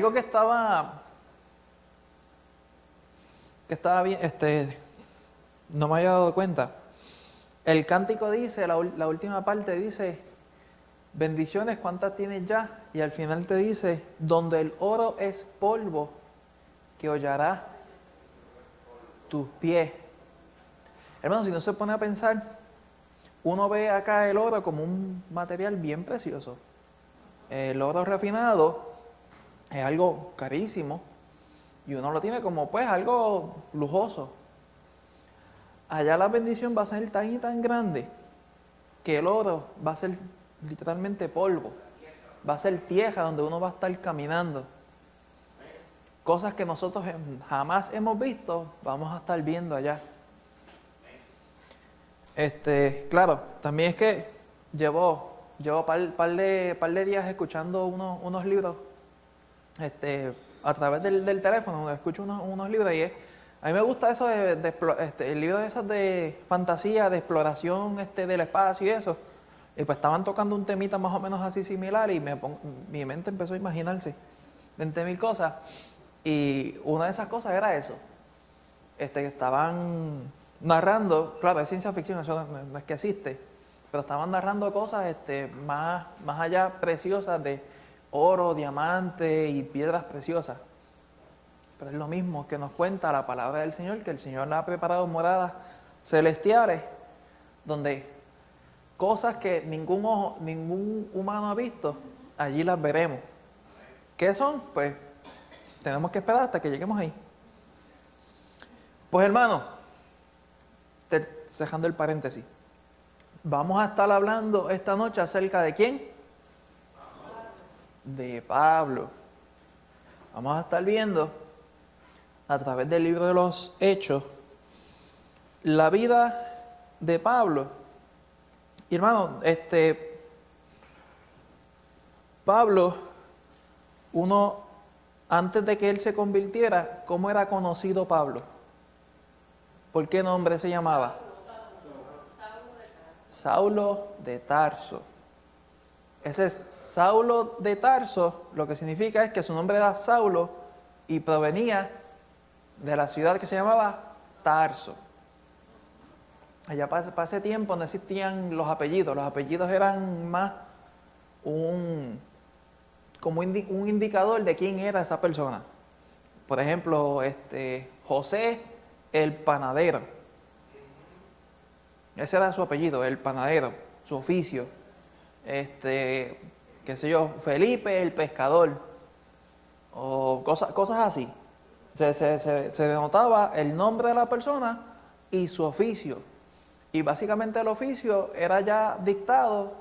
Algo que estaba bien, no me había dado cuenta. El cántico dice, la última parte dice, bendiciones, ¿cuántas tienes ya? Y al final te dice, donde el oro es polvo, que hollará tus pies. Hermano, si no se pone a pensar, uno ve acá el oro como un material bien precioso. El oro refinado es algo carísimo y uno lo tiene como pues algo lujoso. Allá la bendición va a ser tan y tan grande que el oro va a ser literalmente polvo, va a ser tierra donde uno va a estar caminando. Cosas que nosotros jamás hemos visto, vamos a estar viendo allá. Claro, también es que llevo par de días escuchando unos libros, a través del teléfono, escucho unos libros y a mí me gusta eso el libro de esos de fantasía, de exploración del espacio y eso. Y pues estaban tocando un temita más o menos así similar y mi mente empezó a imaginarse 20.000 cosas. Y una de esas cosas era eso. Que estaban narrando, claro, es ciencia ficción, eso no es que existe, pero estaban narrando cosas más allá preciosas de oro, diamante y piedras preciosas. Pero es lo mismo que nos cuenta la palabra del Señor, que el Señor ha preparado moradas celestiales, donde cosas que ningún humano ha visto, allí las veremos. ¿Qué son? Pues tenemos que esperar hasta que lleguemos ahí. Pues hermano, cerrando el paréntesis, vamos a estar hablando esta noche acerca de ¿quién? De Pablo. Vamos a estar viendo a través del libro de los Hechos la vida de Pablo. Y hermano, Pablo, antes de que él se convirtiera, ¿cómo era conocido Pablo? ¿Por qué nombre se llamaba? Saulo de Tarso. Ese es Saulo de Tarso, lo que significa es que su nombre era Saulo y provenía de la ciudad que se llamaba Tarso. Allá para ese tiempo no existían los apellidos eran más como un indicador de quién era esa persona. Por ejemplo, José el panadero. Ese era su apellido, el panadero, su oficio. Qué sé yo, Felipe el pescador. O cosas así. Se denotaba el nombre de la persona y su oficio. Y básicamente el oficio era ya dictado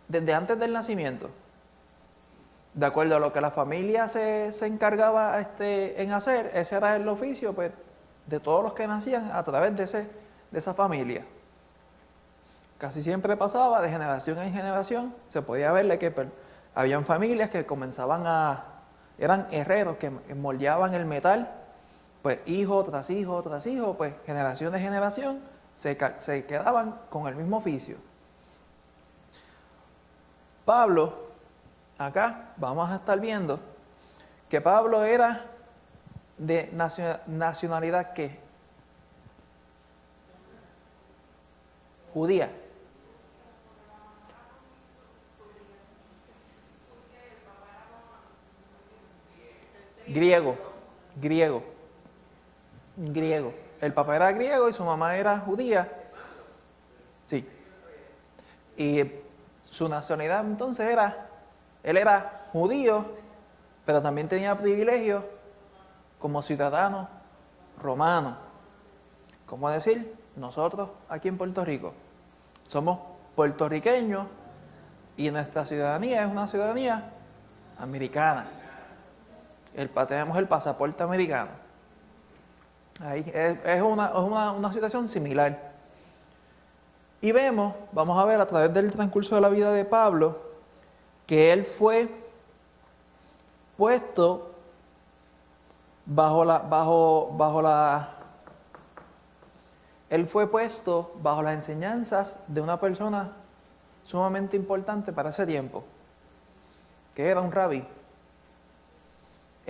desde antes del nacimiento. De acuerdo a lo que la familia se encargaba en hacer, ese era el oficio pues, de todos los que nacían a través de esa familia. Casi siempre pasaba de generación en generación. Se podía verle que habían familias que eran herreros que moldeaban el metal, pues hijo tras hijo tras hijo, pues generación de generación se quedaban con el mismo oficio. Pablo, acá vamos a estar viendo que Pablo era de nacionalidad ¿qué? Judía. Griego. El papá era griego y su mamá era judía. Sí. Y su nacionalidad entonces él era judío, pero también tenía privilegios como ciudadano romano. ¿Cómo decir? Nosotros aquí en Puerto Rico somos puertorriqueños y nuestra ciudadanía es una ciudadanía americana. Tenemos el pasaporte americano. Ahí es una situación similar. Y vamos a ver a través del transcurso de la vida de Pablo, que él fue puesto bajo las enseñanzas de una persona sumamente importante para ese tiempo, que era un rabí.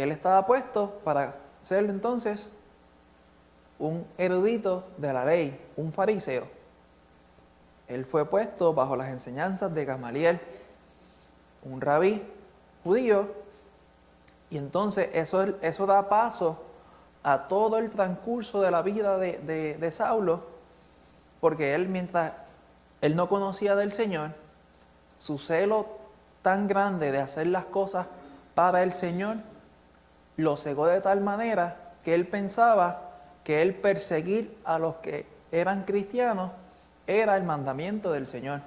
él estaba puesto para ser entonces un erudito de la ley, un fariseo. Él fue puesto bajo las enseñanzas de Gamaliel, un rabí judío, y entonces eso da paso a todo el transcurso de la vida de Saulo, porque él, mientras él no conocía del Señor, su celo tan grande de hacer las cosas para el Señor lo cegó de tal manera que él pensaba que el perseguir a los que eran cristianos era el mandamiento del Señor,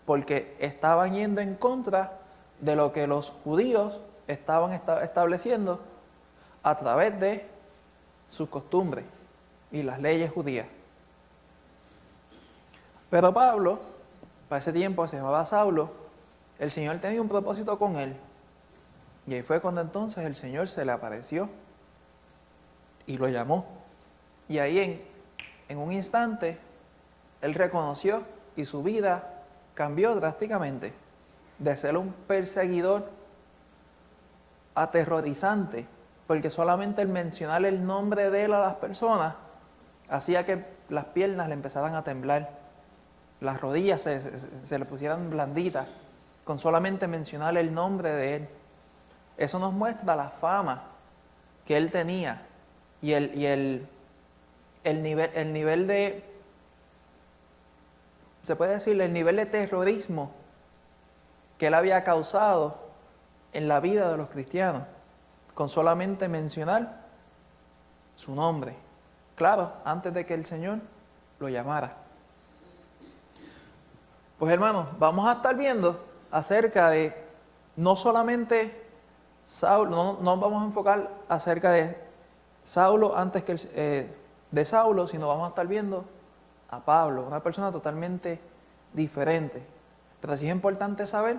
porque estaban yendo en contra de lo que los judíos estaban estableciendo a través de sus costumbres y las leyes judías. Pero Pablo, para ese tiempo se llamaba Saulo, el Señor tenía un propósito con él. Y ahí fue cuando entonces el Señor se le apareció y lo llamó. Y ahí en un instante, él reconoció y su vida cambió drásticamente. De ser un perseguidor aterrorizante, porque solamente el mencionar el nombre de él a las personas hacía que las piernas le empezaran a temblar, las rodillas se le pusieran blanditas, con solamente mencionar el nombre de él. Eso nos muestra la fama que él tenía y el nivel de, se puede decir, el nivel de terrorismo que él había causado en la vida de los cristianos, con solamente mencionar su nombre. Claro, antes de que el Señor lo llamara. Pues hermanos, vamos a estar viendo acerca de no solamente Saulo, no nos vamos a enfocar acerca de Saulo antes que de Saulo, sino vamos a estar viendo a Pablo, una persona totalmente diferente. Pero sí es importante saber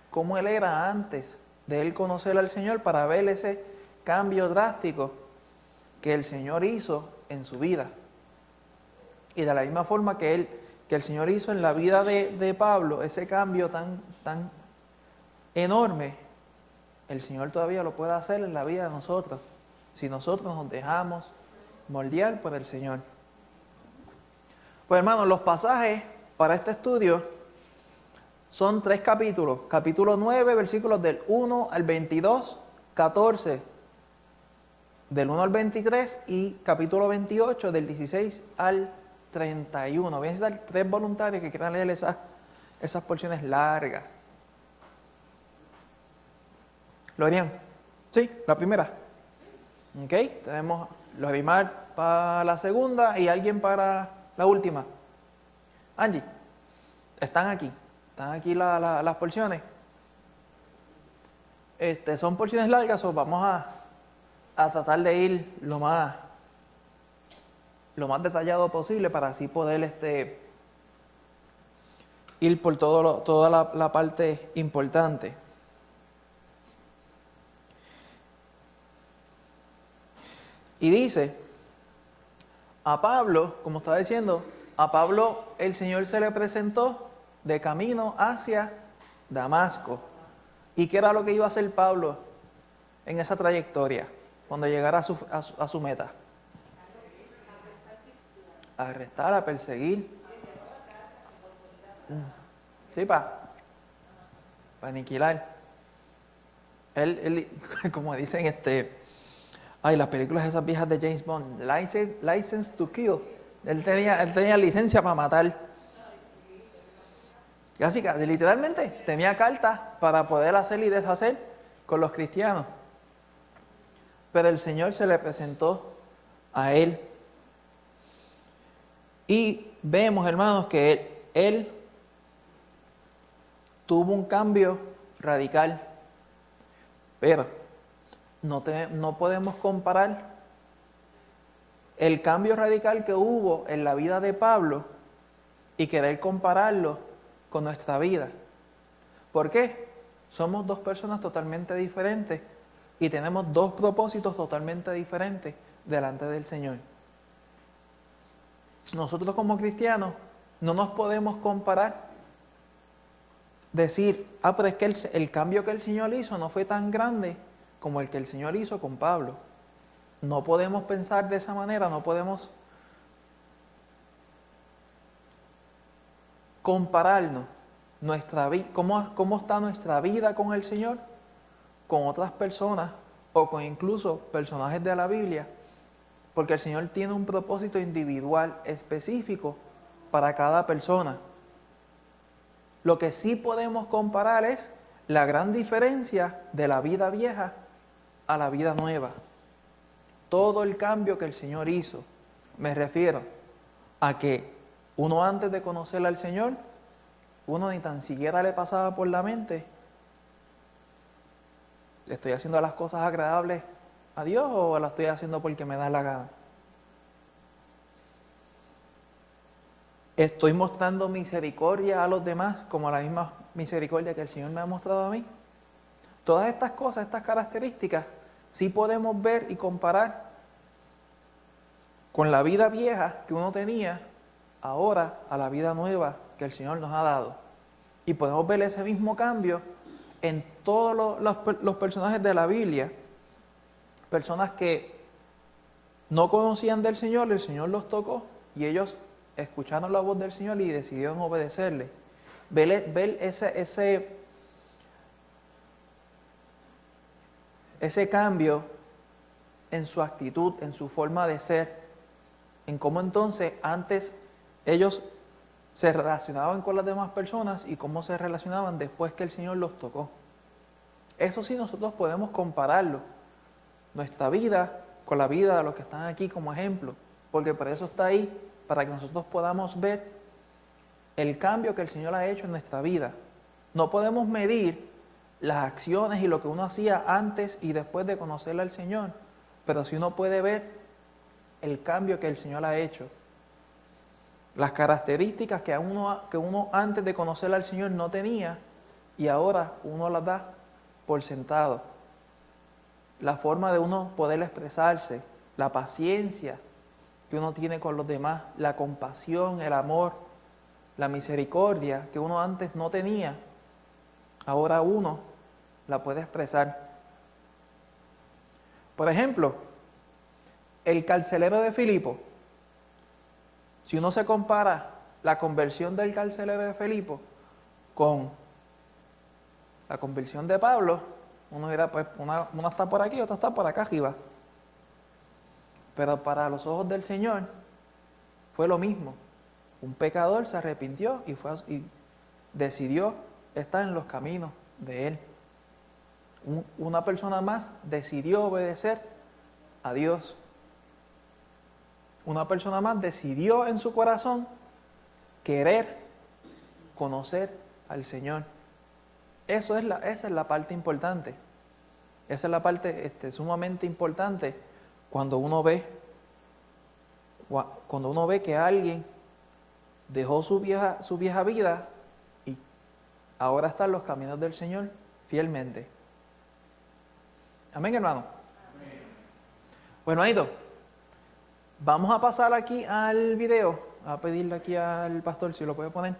cómo él era antes de él conocer al Señor para ver ese cambio drástico que el Señor hizo en su vida. Y de la misma forma que el Señor hizo en la vida de Pablo, ese cambio tan enorme, el Señor todavía lo puede hacer en la vida de nosotros, si nosotros nos dejamos moldear por el Señor. Pues hermanos, los pasajes para este estudio son 3 capítulos. Capítulo 9, versículos del 1 al 22, 14 del 1 al 23 y capítulo 28 del 16 al 31. Voy a necesitar 3 voluntarios que quieran leer esas porciones largas. ¿Lo harían? Sí, la primera. Ok, tenemos los Abimar para la segunda y alguien para la última. Angie, están aquí las porciones. Son porciones largas, o vamos a tratar de ir lo más detallado posible para así poder ir por toda la parte importante. Y dice, a Pablo, como estaba diciendo, a Pablo el Señor se le presentó de camino hacia Damasco. ¿Y qué era lo que iba a hacer Pablo en esa trayectoria cuando llegara a su meta? Arrestar, a perseguir. Sí, para aniquilar. Él, como dicen, las películas esas viejas de James Bond, License to Kill. Él tenía licencia para matar. Casi, literalmente, tenía cartas para poder hacer y deshacer con los cristianos. Pero el Señor se le presentó a él. Y vemos, hermanos, que él tuvo un cambio radical. Pero no podemos comparar el cambio radical que hubo en la vida de Pablo y querer compararlo con nuestra vida. ¿Por qué? Somos 2 personas totalmente diferentes y tenemos 2 propósitos totalmente diferentes delante del Señor. Nosotros como cristianos no nos podemos comparar, decir, pero es que el cambio que el Señor hizo no fue tan grande como el que el Señor hizo con Pablo. No podemos pensar de esa manera, no podemos compararnos cómo está nuestra vida con el Señor, con otras personas o con incluso personajes de la Biblia, porque el Señor tiene un propósito individual específico para cada persona. Lo que sí podemos comparar es la gran diferencia de la vida vieja a la vida nueva. Todo el cambio que el Señor hizo, me refiero a que uno antes de conocer al Señor, uno ni tan siquiera le pasaba por la mente: ¿estoy haciendo las cosas agradables a Dios o las estoy haciendo porque me da la gana? ¿Estoy mostrando misericordia a los demás como la misma misericordia que el Señor me ha mostrado a mí? Todas estas cosas, estas características, sí podemos ver y comparar con la vida vieja que uno tenía ahora a la vida nueva que el Señor nos ha dado. Y podemos ver ese mismo cambio en todos los personajes de la Biblia. Personas que no conocían del Señor, el Señor los tocó y ellos escucharon la voz del Señor y decidieron obedecerle. Ver ese cambio en su actitud, en su forma de ser, en cómo entonces antes ellos se relacionaban con las demás personas y cómo se relacionaban después que el Señor los tocó. Eso sí nosotros podemos compararlo, nuestra vida con la vida de los que están aquí como ejemplo, porque por eso está ahí, para que nosotros podamos ver el cambio que el Señor ha hecho en nuestra vida. No podemos medir las acciones y lo que uno hacía antes y después de conocerle al Señor, pero sí uno puede ver el cambio que el Señor ha hecho. Las características que uno antes de conocerle al Señor no tenía y ahora uno las da por sentado. La forma de uno poder expresarse, la paciencia que uno tiene con los demás, la compasión, el amor, la misericordia que uno antes no tenía, ahora uno la puede expresar. Por ejemplo, el carcelero de Filipo. Si uno se compara la conversión del carcelero de Filipo con la conversión de Pablo, uno dirá, pues una está por aquí, otra está por acá arriba. Pero para los ojos del Señor fue lo mismo. Un pecador se arrepintió y decidió estar en los caminos de Él. Una persona más decidió obedecer a Dios. Una persona más decidió en su corazón querer conocer al Señor. Esa es la parte importante. Esa es la parte sumamente importante cuando uno ve que alguien dejó su vieja vida y ahora está en los caminos del Señor fielmente. Amén, hermano. Amén. Bueno, Aito, vamos a pasar aquí al video, a pedirle aquí al pastor si lo puede poner.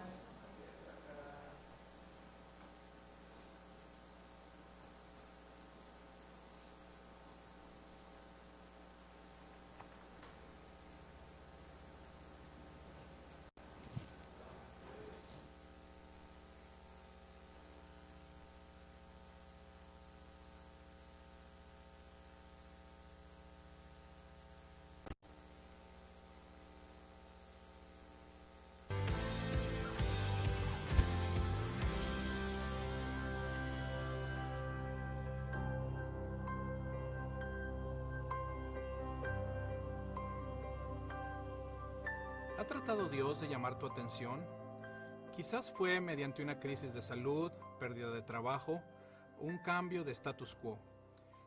¿Ha tratado Dios de llamar tu atención? Quizás fue mediante una crisis de salud, pérdida de trabajo, o un cambio de status quo.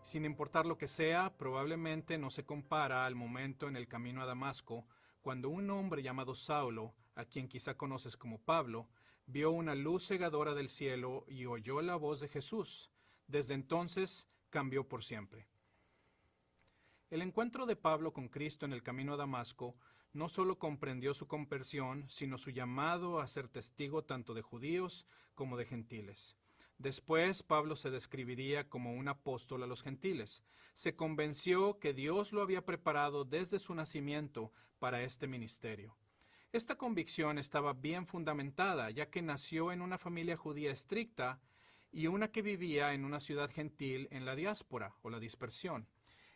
Sin importar lo que sea, probablemente no se compara al momento en el camino a Damasco, cuando un hombre llamado Saulo, a quien quizá conoces como Pablo, vio una luz cegadora del cielo y oyó la voz de Jesús. Desde entonces cambió por siempre. El encuentro de Pablo con Cristo en el camino a Damasco no solo comprendió su conversión, sino su llamado a ser testigo tanto de judíos como de gentiles. Después, Pablo se describiría como un apóstol a los gentiles. Se convenció que Dios lo había preparado desde su nacimiento para este ministerio. Esta convicción estaba bien fundamentada, ya que nació en una familia judía estricta y una que vivía en una ciudad gentil en la diáspora o la dispersión.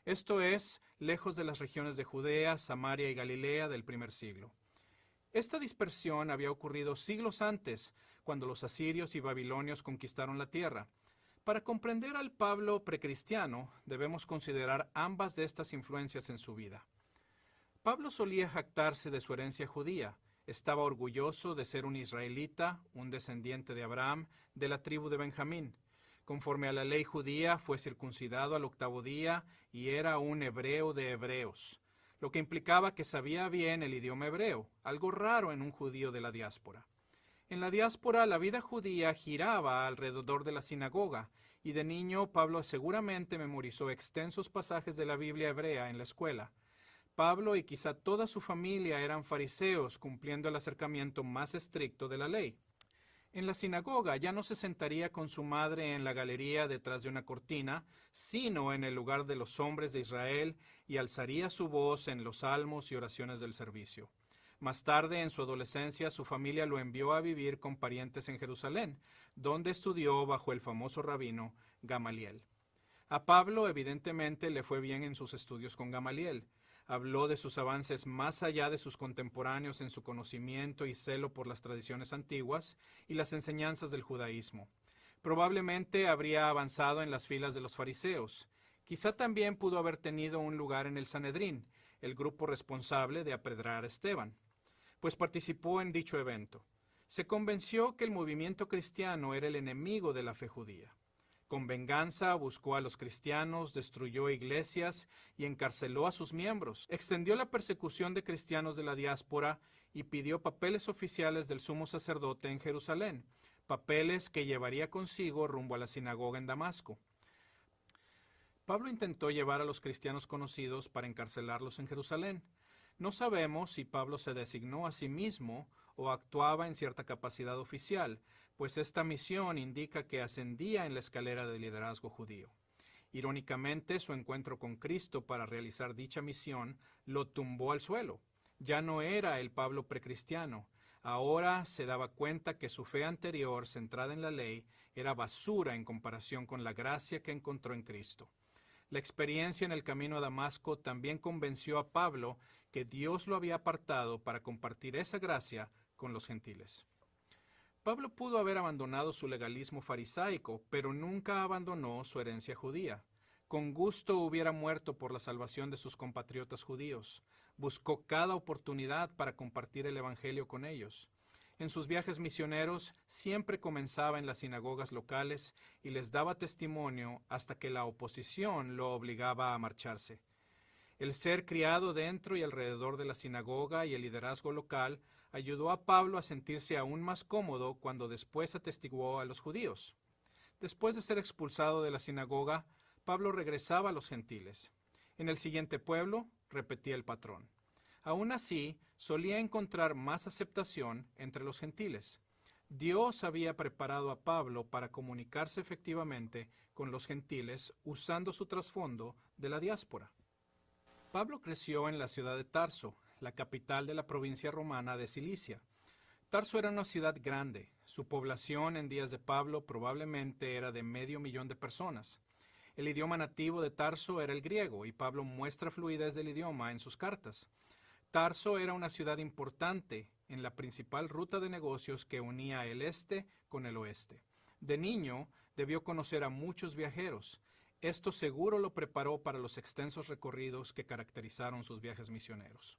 Esto es, lejos de las regiones de Judea, Samaria y Galilea del primer siglo. Esta dispersión había ocurrido siglos antes, cuando los asirios y babilonios conquistaron la tierra. Para comprender al Pablo precristiano, debemos considerar ambas de estas influencias en su vida. Pablo solía jactarse de su herencia judía. Estaba orgulloso de ser un israelita, un descendiente de Abraham, de la tribu de Benjamín. Conforme a la ley judía, fue circuncidado al 8º día y era un hebreo de hebreos, lo que implicaba que sabía bien el idioma hebreo, algo raro en un judío de la diáspora. En la diáspora, la vida judía giraba alrededor de la sinagoga, y de niño Pablo seguramente memorizó extensos pasajes de la Biblia hebrea en la escuela. Pablo y quizá toda su familia eran fariseos, cumpliendo el acercamiento más estricto de la ley. En la sinagoga ya no se sentaría con su madre en la galería detrás de una cortina, sino en el lugar de los hombres de Israel, y alzaría su voz en los salmos y oraciones del servicio. Más tarde, en su adolescencia, su familia lo envió a vivir con parientes en Jerusalén, donde estudió bajo el famoso rabino Gamaliel. A Pablo, evidentemente, le fue bien en sus estudios con Gamaliel. Habló de sus avances más allá de sus contemporáneos en su conocimiento y celo por las tradiciones antiguas y las enseñanzas del judaísmo. Probablemente habría avanzado en las filas de los fariseos. Quizá también pudo haber tenido un lugar en el Sanedrín, el grupo responsable de apedrear a Esteban, pues participó en dicho evento. Se convenció que el movimiento cristiano era el enemigo de la fe judía. Con venganza buscó a los cristianos, destruyó iglesias y encarceló a sus miembros. Extendió la persecución de cristianos de la diáspora y pidió papeles oficiales del sumo sacerdote en Jerusalén, papeles que llevaría consigo rumbo a la sinagoga en Damasco. Pablo intentó llevar a los cristianos conocidos para encarcelarlos en Jerusalén. No sabemos si Pablo se designó a sí mismo o actuaba en cierta capacidad oficial, pues esta misión indica que ascendía en la escalera del liderazgo judío. Irónicamente, su encuentro con Cristo para realizar dicha misión lo tumbó al suelo. Ya no era el Pablo precristiano. Ahora se daba cuenta que su fe anterior, centrada en la ley, era basura en comparación con la gracia que encontró en Cristo. La experiencia en el camino a Damasco también convenció a Pablo que Dios lo había apartado para compartir esa gracia con los gentiles. Pablo pudo haber abandonado su legalismo farisaico, pero nunca abandonó su herencia judía. Con gusto hubiera muerto por la salvación de sus compatriotas judíos. Buscó cada oportunidad para compartir el evangelio con ellos. En sus viajes misioneros siempre comenzaba en las sinagogas locales y les daba testimonio hasta que la oposición lo obligaba a marcharse. El ser criado dentro y alrededor de la sinagoga y el liderazgo local ayudó a Pablo a sentirse aún más cómodo cuando después atestiguó a los judíos. Después de ser expulsado de la sinagoga, Pablo regresaba a los gentiles. En el siguiente pueblo repetía el patrón. Aún así, solía encontrar más aceptación entre los gentiles. Dios había preparado a Pablo para comunicarse efectivamente con los gentiles usando su trasfondo de la diáspora. Pablo creció en la ciudad de Tarso, la capital de la provincia romana de Cilicia. Tarso era una ciudad grande. Su población en días de Pablo probablemente era de 500,000 de personas. El idioma nativo de Tarso era el griego y Pablo muestra fluidez del idioma en sus cartas. Tarso era una ciudad importante en la principal ruta de negocios que unía el este con el oeste. De niño, debió conocer a muchos viajeros. Esto seguro lo preparó para los extensos recorridos que caracterizaron sus viajes misioneros.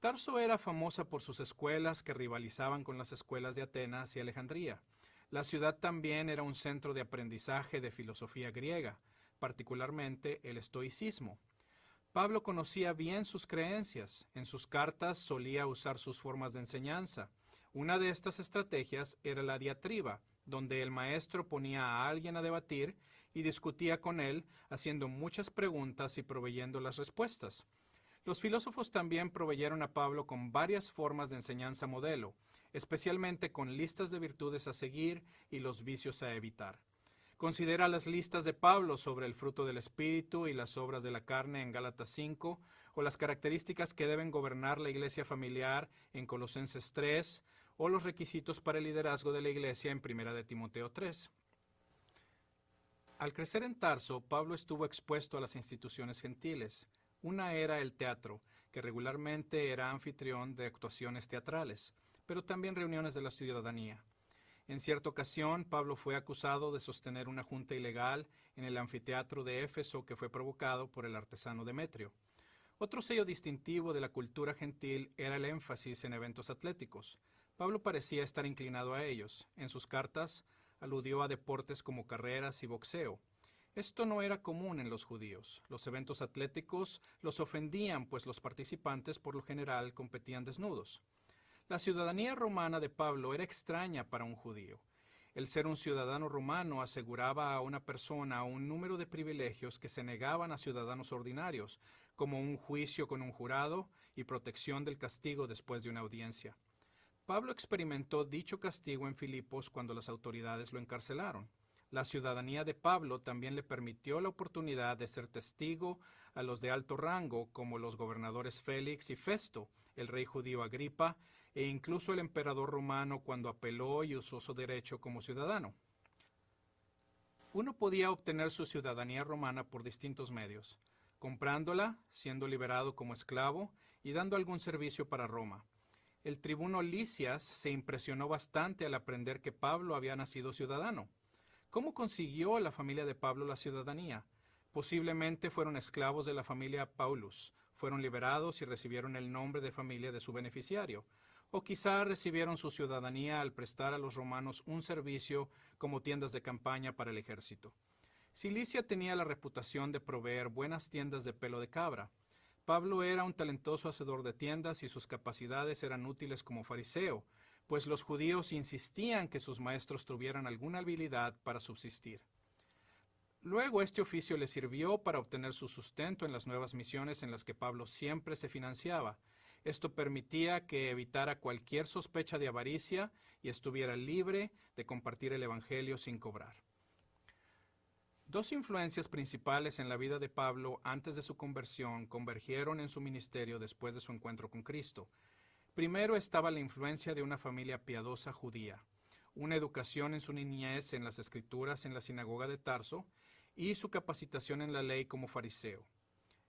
Tarso era famosa por sus escuelas que rivalizaban con las escuelas de Atenas y Alejandría. La ciudad también era un centro de aprendizaje de filosofía griega, particularmente el estoicismo. Pablo conocía bien sus creencias. En sus cartas solía usar sus formas de enseñanza. Una de estas estrategias era la diatriba, donde el maestro ponía a alguien a debatir y discutía con él, haciendo muchas preguntas y proveyendo las respuestas. Los filósofos también proveyeron a Pablo con varias formas de enseñanza modelo, especialmente con listas de virtudes a seguir y los vicios a evitar. Considera las listas de Pablo sobre el fruto del Espíritu y las obras de la carne en Gálatas 5, o las características que deben gobernar la iglesia familiar en Colosenses 3, o los requisitos para el liderazgo de la iglesia en 1 de Timoteo 3. Al crecer en Tarso, Pablo estuvo expuesto a las instituciones gentiles. Una era el teatro, que regularmente era anfitrión de actuaciones teatrales, pero también reuniones de la ciudadanía. En cierta ocasión, Pablo fue acusado de sostener una junta ilegal en el anfiteatro de Éfeso que fue provocado por el artesano Demetrio. Otro sello distintivo de la cultura gentil era el énfasis en eventos atléticos. Pablo parecía estar inclinado a ellos. En sus cartas aludió a deportes como carreras y boxeo. Esto no era común en los judíos. Los eventos atléticos los ofendían, pues los participantes por lo general competían desnudos. La ciudadanía romana de Pablo era extraña para un judío. El ser un ciudadano romano aseguraba a una persona un número de privilegios que se negaban a ciudadanos ordinarios, como un juicio con un jurado y protección del castigo después de una audiencia. Pablo experimentó dicho castigo en Filipos cuando las autoridades lo encarcelaron. La ciudadanía de Pablo también le permitió la oportunidad de ser testigo a los de alto rango, como los gobernadores Félix y Festo, el rey judío Agripa, e incluso el emperador romano cuando apeló y usó su derecho como ciudadano. Uno podía obtener su ciudadanía romana por distintos medios, comprándola, siendo liberado como esclavo y dando algún servicio para Roma. El tribuno Lisias se impresionó bastante al aprender que Pablo había nacido ciudadano. ¿Cómo consiguió la familia de Pablo la ciudadanía? Posiblemente fueron esclavos de la familia Paulus, fueron liberados y recibieron el nombre de familia de su beneficiario. O quizá recibieron su ciudadanía al prestar a los romanos un servicio como tiendas de campaña para el ejército. Cilicia tenía la reputación de proveer buenas tiendas de pelo de cabra. Pablo era un talentoso hacedor de tiendas y sus capacidades eran útiles como fariseo, pues los judíos insistían que sus maestros tuvieran alguna habilidad para subsistir. Luego este oficio le sirvió para obtener su sustento en las nuevas misiones en las que Pablo siempre se financiaba. Esto permitía que evitara cualquier sospecha de avaricia y estuviera libre de compartir el evangelio sin cobrar. Dos influencias principales en la vida de Pablo antes de su conversión convergieron en su ministerio después de su encuentro con Cristo. Primero estaba la influencia de una familia piadosa judía, una educación en su niñez en las Escrituras en la sinagoga de Tarso y su capacitación en la ley como fariseo.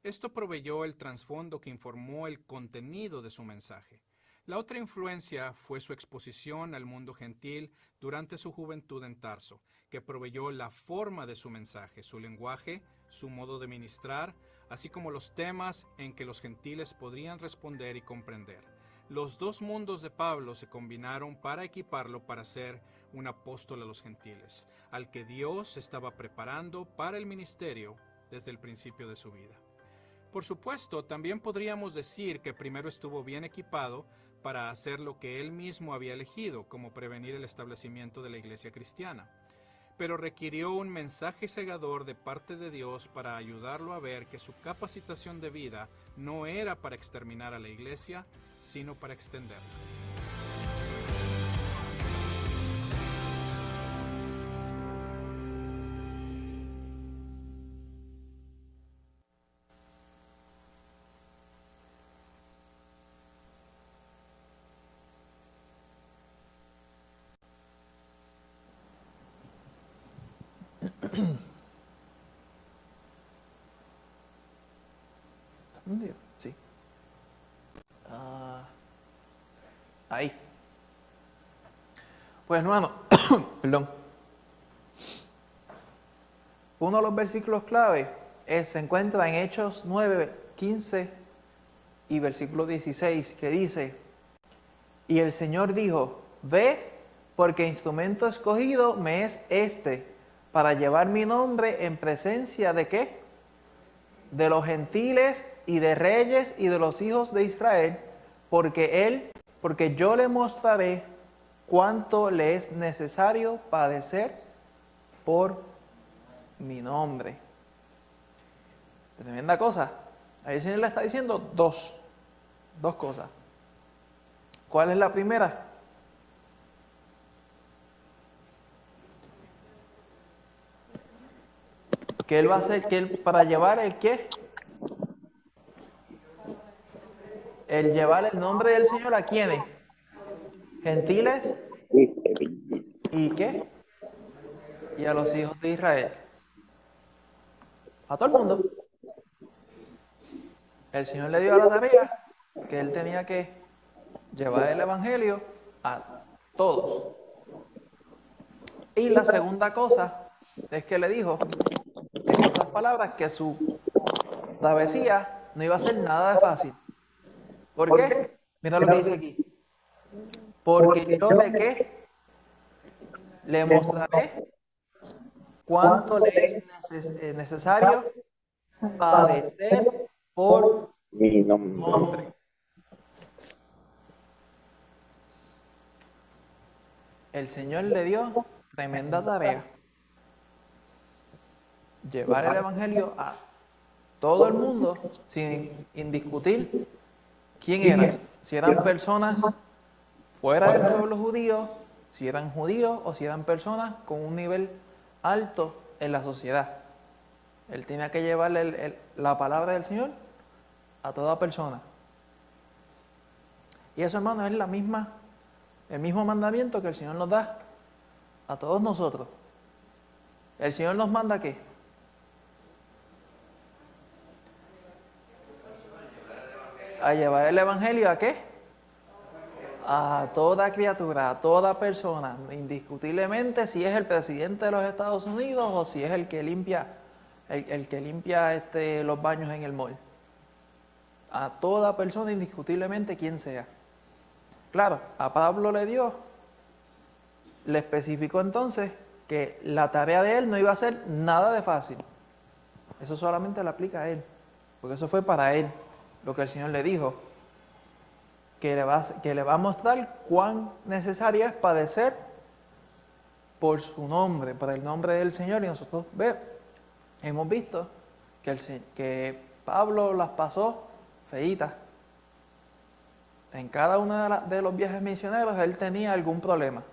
Esto proveyó el trasfondo que informó el contenido de su mensaje. La otra influencia fue su exposición al mundo gentil durante su juventud en Tarso, que proveyó la forma de su mensaje, su lenguaje, su modo de ministrar, así como los temas en que los gentiles podrían responder y comprender. Los dos mundos de Pablo se combinaron para equiparlo para ser un apóstol a los gentiles, al que Dios estaba preparando para el ministerio desde el principio de su vida. Por supuesto, también podríamos decir que primero estuvo bien equipado para hacer lo que él mismo había elegido, como prevenir el establecimiento de la iglesia cristiana. Pero requirió un mensaje cegador de parte de Dios para ayudarlo a ver que su capacitación de vida no era para exterminar a la iglesia, sino para extenderla. Sí. Ahí. Pues hermano, perdón. Uno de los versículos clave se encuentra en Hechos 9, 15 y versículo 16, que dice: y el Señor dijo, ve, porque instrumento escogido me es este, para llevar mi nombre en presencia de ¿qué? De los gentiles y de reyes y de los hijos de Israel, porque yo le mostraré cuánto le es necesario padecer por mi nombre. Tremenda cosa. Ahí el Señor le está diciendo dos cosas. ¿Cuál es la primera? Que Él va a hacer, para llevar el qué, el llevar el nombre del Señor a quiénes, gentiles y qué, y a los hijos de Israel, a todo el mundo. El Señor le dio la tarea que Él tenía que llevar el evangelio a todos. Y la segunda cosa es que le dijo, en otras palabras, que su travesía no iba a ser nada de fácil. ¿Por qué? Mira lo que dice aquí. Porque yo le qué, le mostraré cuánto le es necesario padecer por Mi mi nombre. nombre. El Señor le dio tremenda tarea. Llevar el evangelio a todo el mundo sin indiscutir quién eran. Si eran personas fuera del pueblo judío, si eran judíos o si eran personas con un nivel alto en la sociedad. Él tenía que llevarle la palabra del Señor a toda persona. Y eso, hermano, es el mismo mandamiento que el Señor nos da a todos nosotros. El Señor nos manda ¿qué? A llevar el evangelio ¿a qué? A toda criatura, a toda persona, indiscutiblemente si es el presidente de los Estados Unidos o si es el que limpia los baños en el mall. A toda persona, indiscutiblemente quien sea. Claro, a Pablo le especificó entonces que la tarea de él no iba a ser nada de fácil. Eso solamente le aplica a él, porque eso fue para él lo que el Señor le dijo, que le va a mostrar cuán necesario es padecer por su nombre, por el nombre del Señor. Y nosotros hemos visto que Pablo las pasó feitas. En cada uno de los viajes misioneros él tenía algún problema,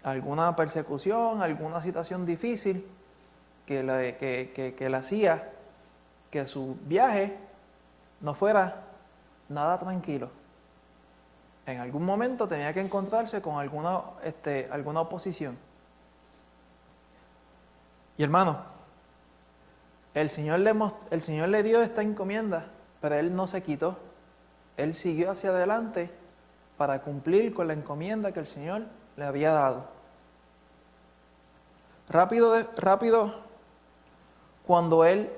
alguna persecución, alguna situación difícil que le hacía que su viaje no fuera nada tranquilo. En algún momento tenía que encontrarse con alguna oposición. Y hermano, el Señor le dio esta encomienda, pero él no se quitó. Él siguió hacia adelante para cumplir con la encomienda que el Señor le había dado. Rápido, cuando él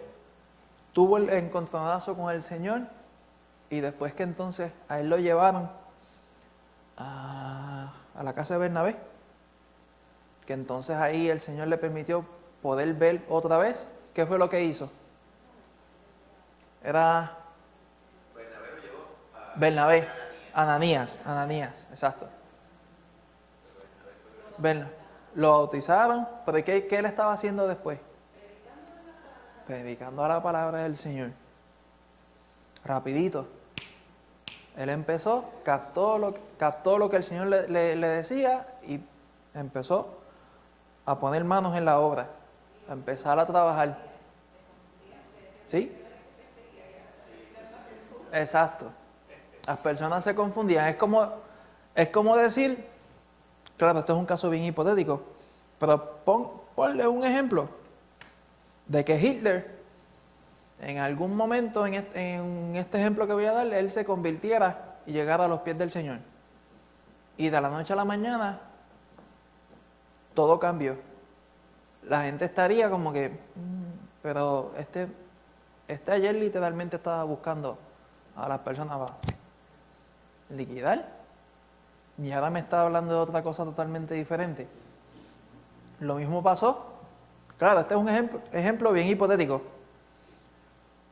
tuvo el encontronazo con el Señor, y después que entonces a él lo llevaron a la casa de Bernabé, que entonces ahí el Señor le permitió poder ver otra vez. ¿Qué fue lo que hizo? Era Bernabé, Ananías, exacto. Lo bautizaron, pero ¿qué él estaba haciendo después? Predicando la palabra del Señor. Rapidito. Él empezó, captó lo que el Señor le decía y empezó a poner manos en la obra, a empezar a trabajar. ¿Sí? Exacto. Las personas se confundían. Es como decir, claro, esto es un caso bien hipotético, pero ponle un ejemplo de que Hitler, en algún momento, en este ejemplo que voy a darle, él se convirtiera y llegara a los pies del Señor. Y de la noche a la mañana, todo cambió. La gente estaría como que, pero este ayer literalmente estaba buscando a las personas para liquidar. Y ahora me está hablando de otra cosa totalmente diferente. Lo mismo pasó. Claro, este es un ejemplo bien hipotético.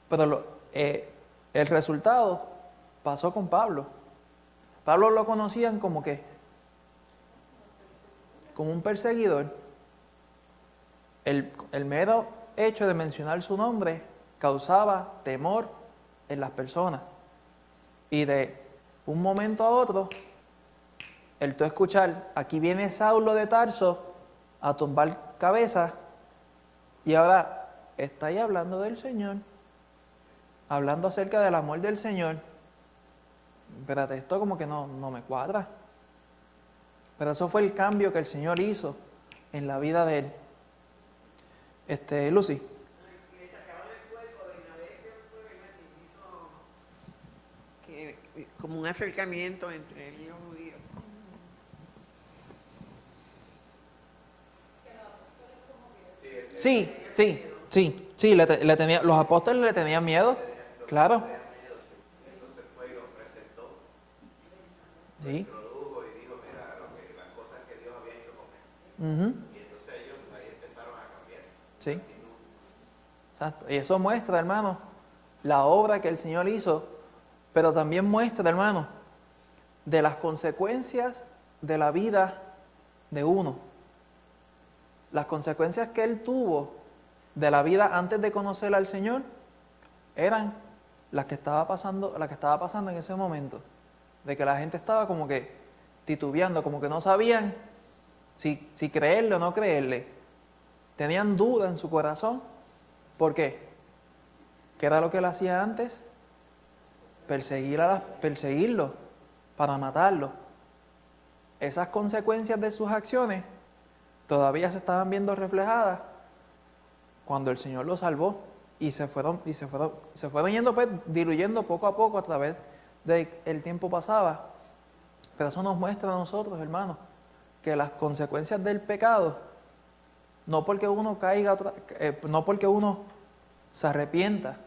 Pero el resultado pasó con Pablo. Pablo lo conocían como ¿qué? Como un perseguidor. El mero hecho de mencionar su nombre causaba temor en las personas. Y de un momento a otro, el tú escuchar, aquí viene Saulo de Tarso a tumbar cabezas, y ahora está ahí hablando del Señor, hablando acerca del amor del Señor. Espérate, esto como que no me cuadra. Pero eso fue el cambio que el Señor hizo en la vida de él. Lucy. Le sacaron el cuerpo de una vez que hizo como un acercamiento entre él y los judíos. Sí, le tenía, los apóstoles le tenían miedo, claro. Entonces fue y los presentó, Sí. introdujo y dijo, mira, las cosas que Dios había hecho con él. Ujú. Y entonces ellos ahí empezaron a cambiar. Sí. Exacto. Y eso muestra, hermano, la obra que el Señor hizo, pero también muestra, hermano, de las consecuencias de la vida de uno. Las consecuencias que él tuvo de la vida antes de conocer al Señor eran las que estaba pasando en ese momento. De que la gente estaba como que titubeando, como que no sabían si creerle o no creerle. Tenían duda en su corazón. ¿Por qué? ¿Qué era lo que él hacía antes? Perseguirlo para matarlo. Esas consecuencias de sus acciones todavía se estaban viendo reflejadas cuando el Señor lo salvó, y se fueron yendo, pues, diluyendo poco a poco a través del tiempo pasaba. Pero eso nos muestra a nosotros, hermanos, que las consecuencias del pecado, no porque uno caiga, no porque uno se arrepienta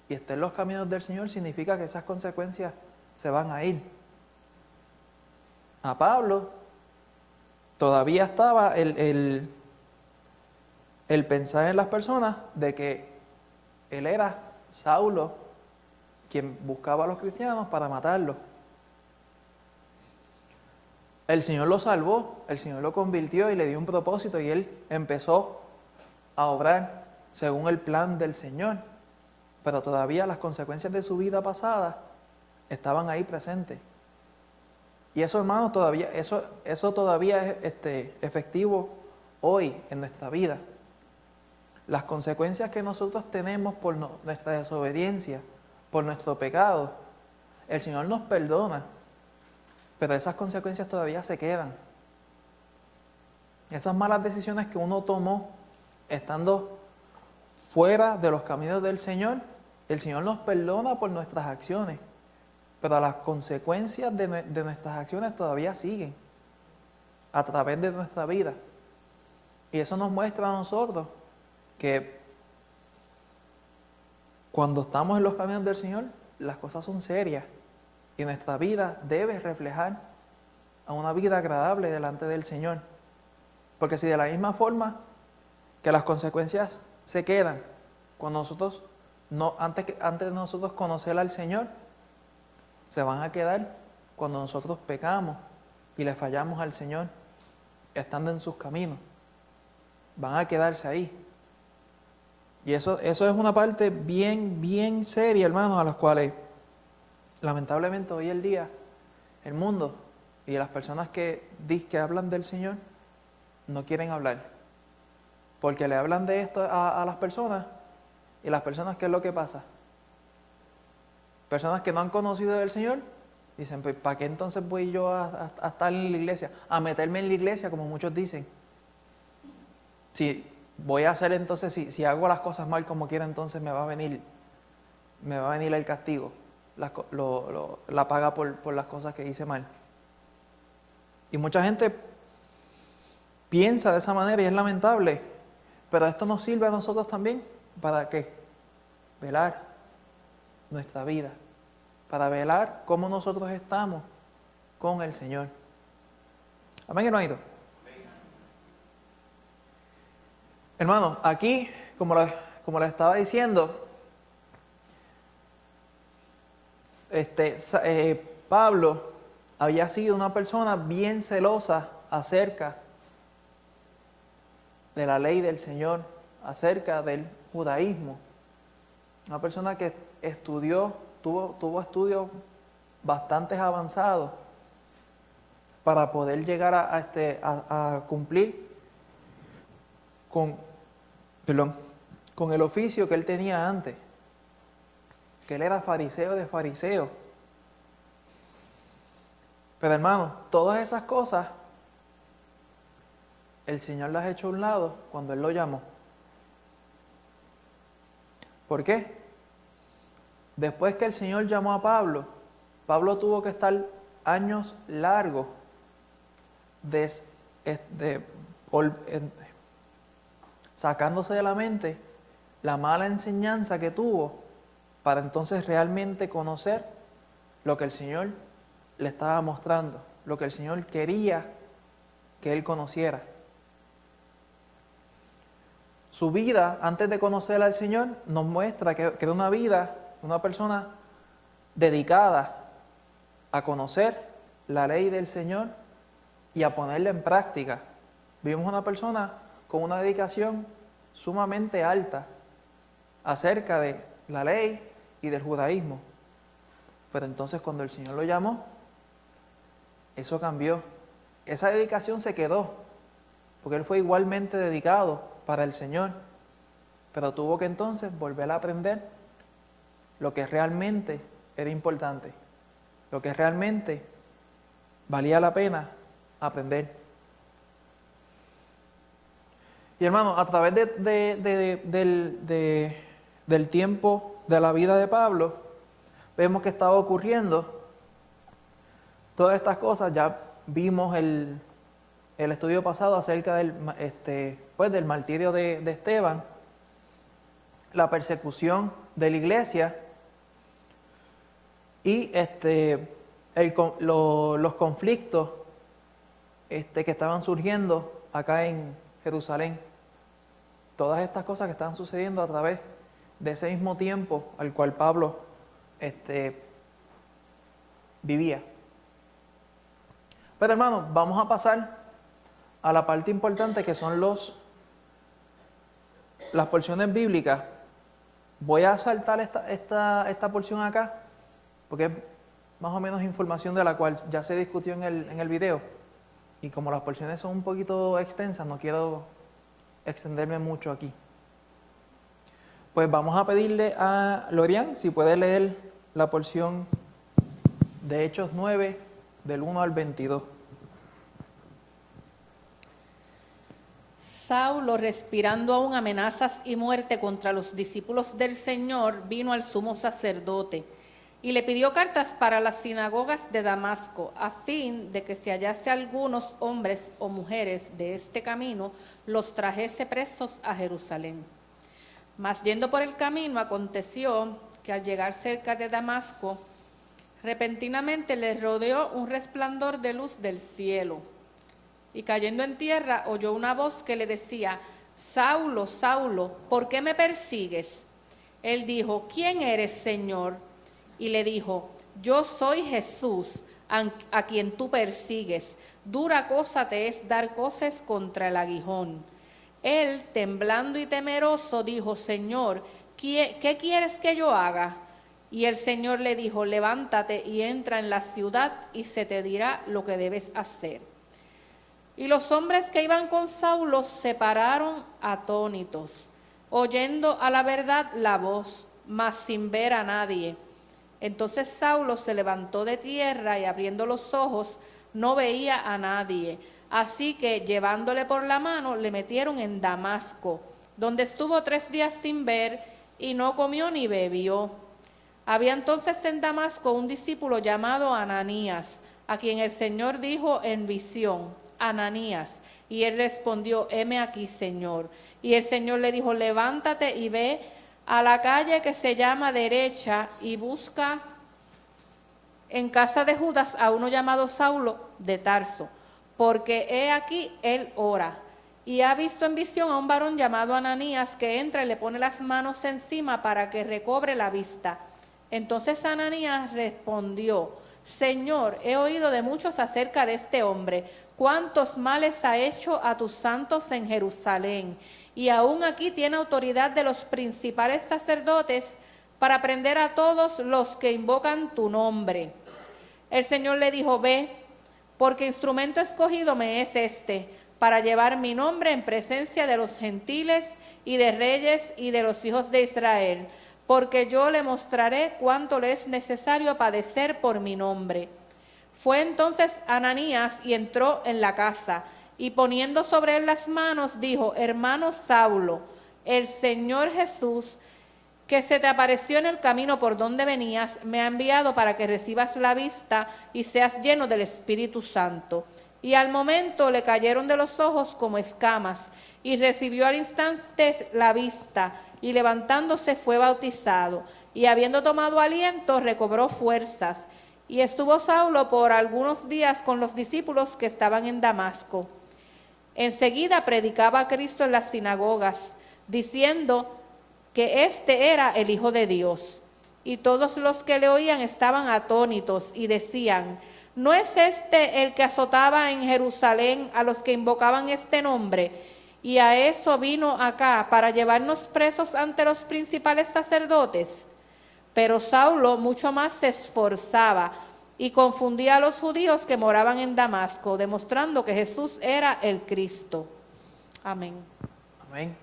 y esté en los caminos del Señor, significa que esas consecuencias se van a ir. A Pablo todavía estaba el pensar en las personas de que él era Saulo, quien buscaba a los cristianos para matarlos. El Señor lo salvó, el Señor lo convirtió y le dio un propósito, y él empezó a obrar según el plan del Señor. Pero todavía las consecuencias de su vida pasada estaban ahí presentes. Y eso, hermano, eso todavía es efectivo hoy en nuestra vida. Las consecuencias que nosotros tenemos por nuestra desobediencia, por nuestro pecado, el Señor nos perdona, pero esas consecuencias todavía se quedan. Esas malas decisiones que uno tomó estando fuera de los caminos del Señor, el Señor nos perdona por nuestras acciones, pero las consecuencias de nuestras acciones todavía siguen a través de nuestra vida. Y eso nos muestra a nosotros que cuando estamos en los caminos del Señor, las cosas son serias y nuestra vida debe reflejar a una vida agradable delante del Señor. Porque si de la misma forma que las consecuencias se quedan cuando nosotros antes de nosotros conocer al Señor, se van a quedar cuando nosotros pecamos y le fallamos al Señor estando en sus caminos. Van a quedarse ahí. Y eso es una parte bien, bien seria, hermanos, a las cuales lamentablemente hoy el día el mundo y las personas que hablan del Señor no quieren hablar. Porque le hablan de esto a las personas, y las personas, ¿qué es lo que pasa? Personas que no han conocido del Señor dicen, pues, ¿para qué entonces voy yo a estar en la iglesia? A meterme en la iglesia, como muchos dicen. Si voy a hacer entonces, si hago las cosas mal como quiera, entonces me va a venir el castigo, la paga por las cosas que hice mal. Y mucha gente piensa de esa manera y es lamentable, pero esto nos sirve a nosotros también. ¿Para qué? Velar nuestra vida, para velar cómo nosotros estamos con el Señor. Amén, hermanito. Hermano, aquí, como les estaba diciendo, Pablo había sido una persona bien celosa acerca de la ley del Señor, acerca del judaísmo. Una persona que estudió tuvo estudios bastante avanzados para poder llegar a cumplir con el oficio que él tenía antes, que él era fariseo de fariseos. Pero hermano, todas esas cosas el Señor las echó a un lado cuando Él lo llamó. ¿Por qué? Después que el Señor llamó a Pablo, Pablo tuvo que estar años largos sacándose de la mente la mala enseñanza que tuvo para entonces realmente conocer lo que el Señor le estaba mostrando, lo que el Señor quería que él conociera. Su vida, antes de conocer al Señor, nos muestra que era una vida, una persona dedicada a conocer la ley del Señor y a ponerla en práctica. Vimos una persona con una dedicación sumamente alta acerca de la ley y del judaísmo. Pero entonces cuando el Señor lo llamó, eso cambió. Esa dedicación se quedó, porque él fue igualmente dedicado para el Señor, pero tuvo que entonces volver a aprender lo que realmente era importante, lo que realmente valía la pena aprender. Y hermano, a través del tiempo de la vida de Pablo, vemos que estaba ocurriendo todas estas cosas. Ya vimos el estudio pasado acerca del martirio de Esteban, la persecución de la iglesia y los conflictos que estaban surgiendo acá en Jerusalén. Todas estas cosas que estaban sucediendo a través de ese mismo tiempo al cual Pablo vivía. Pero hermanos, vamos a pasar a la parte importante que son las porciones bíblicas. Voy a saltar esta porción acá, porque es más o menos información de la cual ya se discutió en el video. Y como las porciones son un poquito extensas, no quiero extenderme mucho aquí. Pues vamos a pedirle a Lorian si puede leer la porción de Hechos 9, del 1 al 22. Saulo, respirando aún amenazas y muerte contra los discípulos del Señor, vino al sumo sacerdote y le pidió cartas para las sinagogas de Damasco, a fin de que si hallase algunos hombres o mujeres de este camino, los trajese presos a Jerusalén. Mas yendo por el camino, aconteció que al llegar cerca de Damasco, repentinamente le rodeó un resplandor de luz del cielo. Y cayendo en tierra, oyó una voz que le decía: Saulo, Saulo, ¿por qué me persigues? Él dijo: ¿Quién eres, Señor? Y le dijo: Yo soy Jesús, a quien tú persigues. Dura cosa te es dar coces contra el aguijón. Él, temblando y temeroso, dijo: Señor, ¿qué quieres que yo haga? Y el Señor le dijo: levántate y entra en la ciudad y se te dirá lo que debes hacer. Y los hombres que iban con Saulo se pararon atónitos, oyendo a la verdad la voz, mas sin ver a nadie. Entonces Saulo se levantó de tierra y abriendo los ojos no veía a nadie. Así que llevándole por la mano le metieron en Damasco, donde estuvo 3 días sin ver y no comió ni bebió. Había entonces en Damasco un discípulo llamado Ananías, a quien el Señor dijo en visión: Ananías. Y él respondió: heme aquí, Señor. Y el Señor le dijo: levántate y ve a la calle que se llama Derecha y busca en casa de Judas a uno llamado Saulo de Tarso, porque he aquí él ora. Y ha visto en visión a un varón llamado Ananías que entra y le pone las manos encima para que recobre la vista. Entonces Ananías respondió: Señor, he oído de muchos acerca de este hombre, cuántos males ha hecho a tus santos en Jerusalén, y aún aquí tiene autoridad de los principales sacerdotes para prender a todos los que invocan tu nombre. El Señor le dijo, ve, porque instrumento escogido me es este, para llevar mi nombre en presencia de los gentiles y de reyes y de los hijos de Israel, porque yo le mostraré cuánto le es necesario padecer por mi nombre. Fue entonces Ananías y entró en la casa, y poniendo sobre él las manos, dijo, hermano Saulo, el Señor Jesús, que se te apareció en el camino por donde venías, me ha enviado para que recibas la vista y seas lleno del Espíritu Santo. Y al momento le cayeron de los ojos como escamas, y recibió al instante la vista, y levantándose fue bautizado, y habiendo tomado aliento recobró fuerzas. Y estuvo Saulo por algunos días con los discípulos que estaban en Damasco. Enseguida predicaba a Cristo en las sinagogas, diciendo que éste era el Hijo de Dios. Y todos los que le oían estaban atónitos y decían, ¿no es este el que azotaba en Jerusalén a los que invocaban este nombre? Y a eso vino acá, para llevarnos presos ante los principales sacerdotes. Pero Saulo mucho más se esforzaba y confundía a los judíos que moraban en Damasco, demostrando que Jesús era el Cristo. Amén. Amén.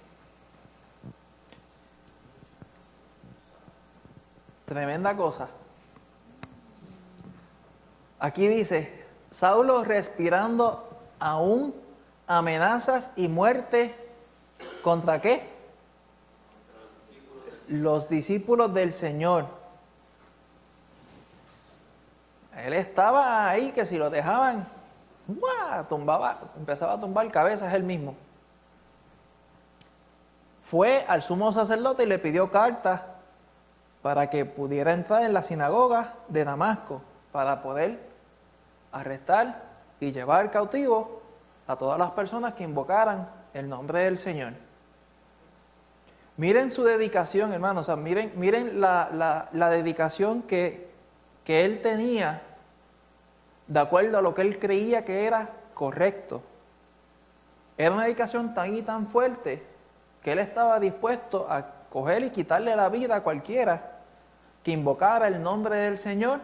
Tremenda cosa. Aquí dice, Saulo respirando aún amenazas y muerte, ¿contra qué? Los discípulos del Señor. Él estaba ahí que si lo dejaban, ¡buah!, empezaba a tumbar cabezas él mismo. Fue al sumo sacerdote y le pidió cartas para que pudiera entrar en la sinagoga de Damasco, para poder arrestar y llevar cautivo a todas las personas que invocaran el nombre del Señor. Miren su dedicación, hermanos, o sea, miren la dedicación que él tenía de acuerdo a lo que él creía que era correcto. Era una dedicación tan y tan fuerte que él estaba dispuesto a coger y quitarle la vida a cualquiera que invocara el nombre del Señor,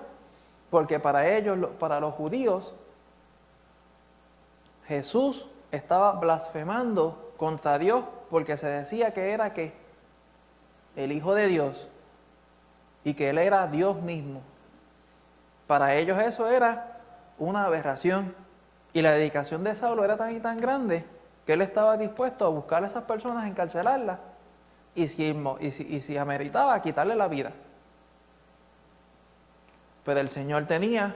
porque para ellos, para los judíos, Jesús estaba blasfemando contra Dios porque se decía que era el Hijo de Dios y que Él era Dios mismo. Para ellos eso era una aberración, y la dedicación de Saulo era tan y tan grande que él estaba dispuesto a buscar a esas personas, encarcelarlas y si ameritaba, quitarle la vida. Pero el Señor tenía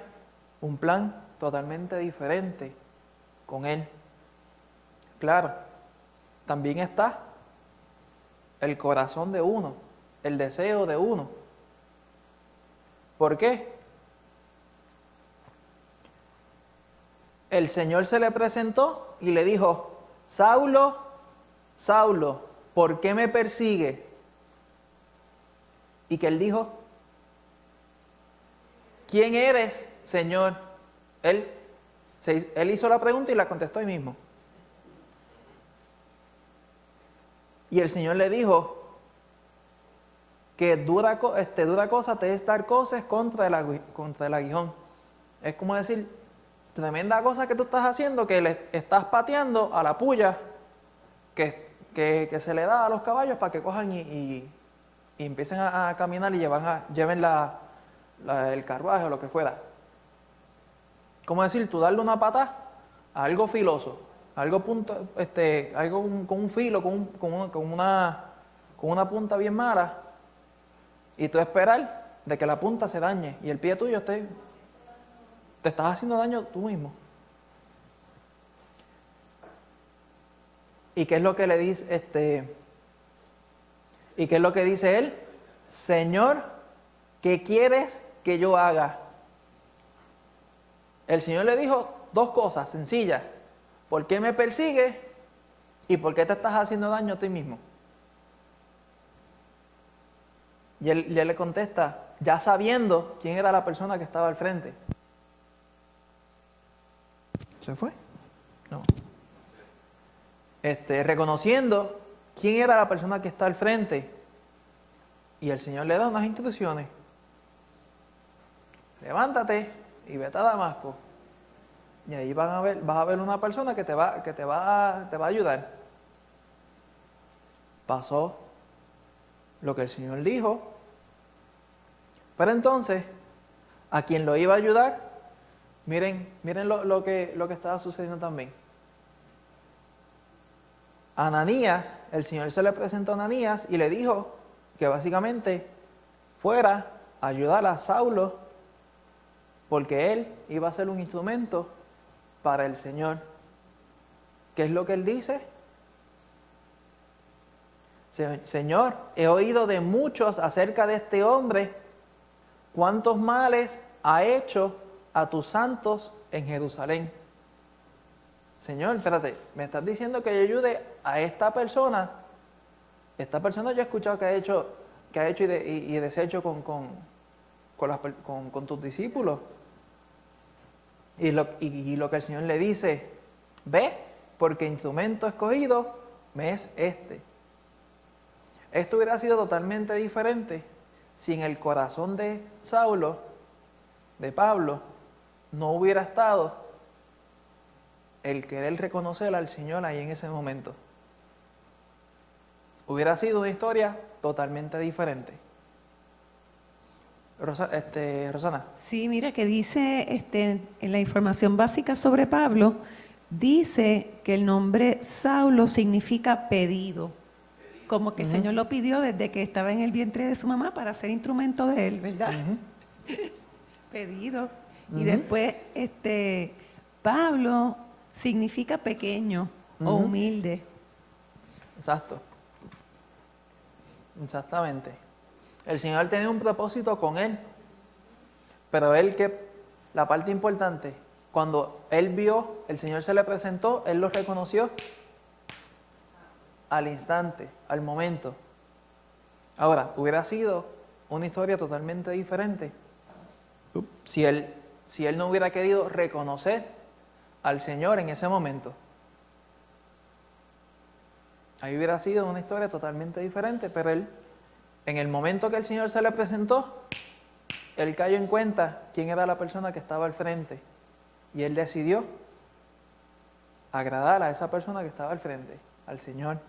un plan totalmente diferente con él. Claro, también está el corazón de uno, el deseo de uno. ¿Por qué? El Señor se le presentó y le dijo, Saulo, Saulo, ¿por qué me persigue? Y que él dijo, ¿quién eres, Señor? Él hizo la pregunta y la contestó ahí mismo. Y el Señor le dijo que dura cosa te es dar cosas contra el aguijón. Es como decir, tremenda cosa que tú estás haciendo, que le estás pateando a la puya que se le da a los caballos para que cojan y empiecen a caminar y lleven el carruaje o lo que fuera. Como decir, tú darle una pata a algo filoso, algo con un filo, con una punta bien mala, y tú esperar de que la punta se dañe y el pie tuyo te estás haciendo daño tú mismo. ¿Y qué es lo que le dice ¿Y qué es lo que dice él? Señor, ¿qué quieres que yo haga? El Señor le dijo dos cosas sencillas. ¿Por qué me persigues? ¿Y por qué te estás haciendo daño a ti mismo? Y él le contesta, ya sabiendo quién era la persona que estaba al frente. ¿Se fue? No. Reconociendo quién era la persona que está al frente. Y el Señor le da unas instrucciones. Levántate y vete a Damasco. Y ahí vas a ver una persona que te va a ayudar. Pasó lo que el Señor dijo. Pero entonces, a quien lo iba a ayudar, miren lo que estaba sucediendo también. Ananías, el Señor se le presentó a Ananías y le dijo que básicamente fuera a ayudar a Saulo porque él iba a ser un instrumento para el Señor. ¿Qué es lo que él dice? Señor, he oído de muchos acerca de este hombre, cuántos males ha hecho a tus santos en Jerusalén. Señor, espérate, me estás diciendo que yo ayude a esta persona. Esta persona yo he escuchado que ha hecho y deshecho con tus discípulos. Y lo que el Señor le dice, ve, porque instrumento escogido me es este. Esto hubiera sido totalmente diferente si en el corazón de Saulo, de Pablo, no hubiera estado el querer reconocer al Señor ahí en ese momento. Hubiera sido una historia totalmente diferente. Rosana. Sí, mira que dice en la información básica sobre Pablo, dice que el nombre Saulo significa pedido. Como que el Señor lo pidió desde que estaba en el vientre de su mamá para ser instrumento de él, ¿verdad? Pedido. Y después, Pablo significa pequeño o humilde. Exacto. Exactamente. El Señor tenía un propósito con él. Pero la parte importante, cuando él vio, el Señor se le presentó, él lo reconoció al instante, al momento. Ahora, hubiera sido una historia totalmente diferente si él no hubiera querido reconocer al Señor en ese momento. Ahí hubiera sido una historia totalmente diferente, pero él, en el momento que el Señor se le presentó, él cayó en cuenta quién era la persona que estaba al frente. Y él decidió agradar a esa persona que estaba al frente, al Señor.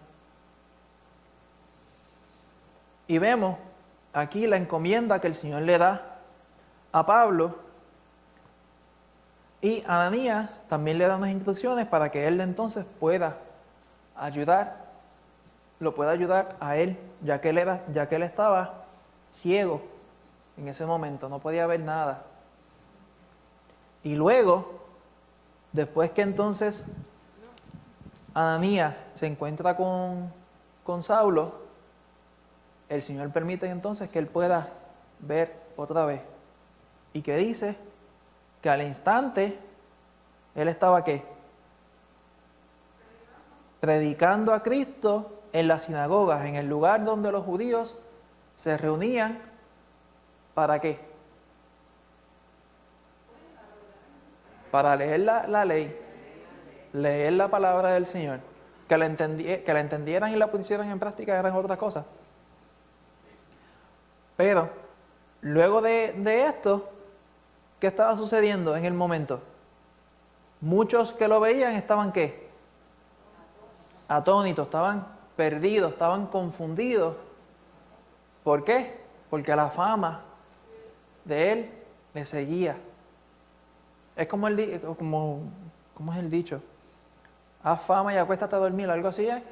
Y vemos aquí la encomienda que el Señor le da a Pablo, y a Ananías también le da unas instrucciones para que él entonces pueda ayudar a él, ya que él estaba ciego en ese momento, no podía ver nada. Y luego, después que entonces Ananías se encuentra con Saulo, el Señor permite entonces que él pueda ver otra vez. ¿Y qué dice? Que al instante él estaba ¿qué? Predicando a Cristo en las sinagogas, en el lugar donde los judíos se reunían. ¿Para qué? Para leer la ley, leer la palabra del Señor. Que la entendieran y la pusieran en práctica eran otras cosas. Pero luego de esto, ¿qué estaba sucediendo en el momento? Muchos que lo veían estaban ¿qué? Atónitos, estaban perdidos, estaban confundidos. ¿Por qué? Porque la fama de él le seguía. Es como ¿cómo es el dicho? Haz fama y acuéstate a dormir, algo así es.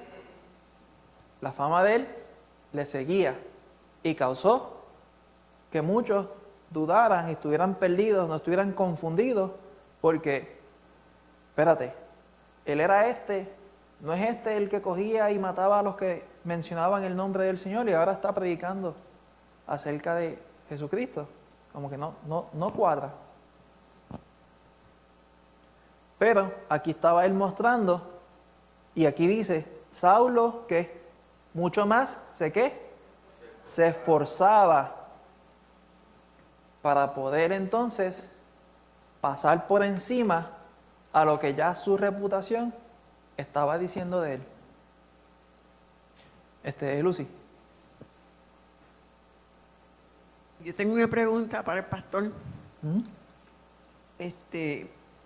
La fama de él le seguía y causó que muchos dudaran y estuvieran perdidos, no estuvieran confundidos, porque, espérate, él era no es el que cogía y mataba a los que mencionaban el nombre del Señor y ahora está predicando acerca de Jesucristo. Como que no cuadra. Pero aquí estaba él mostrando, y aquí dice, Saulo, que mucho más, se esforzaba para poder entonces pasar por encima a lo que ya su reputación estaba diciendo de él. Lucy. Yo tengo una pregunta para el pastor. ¿Mm?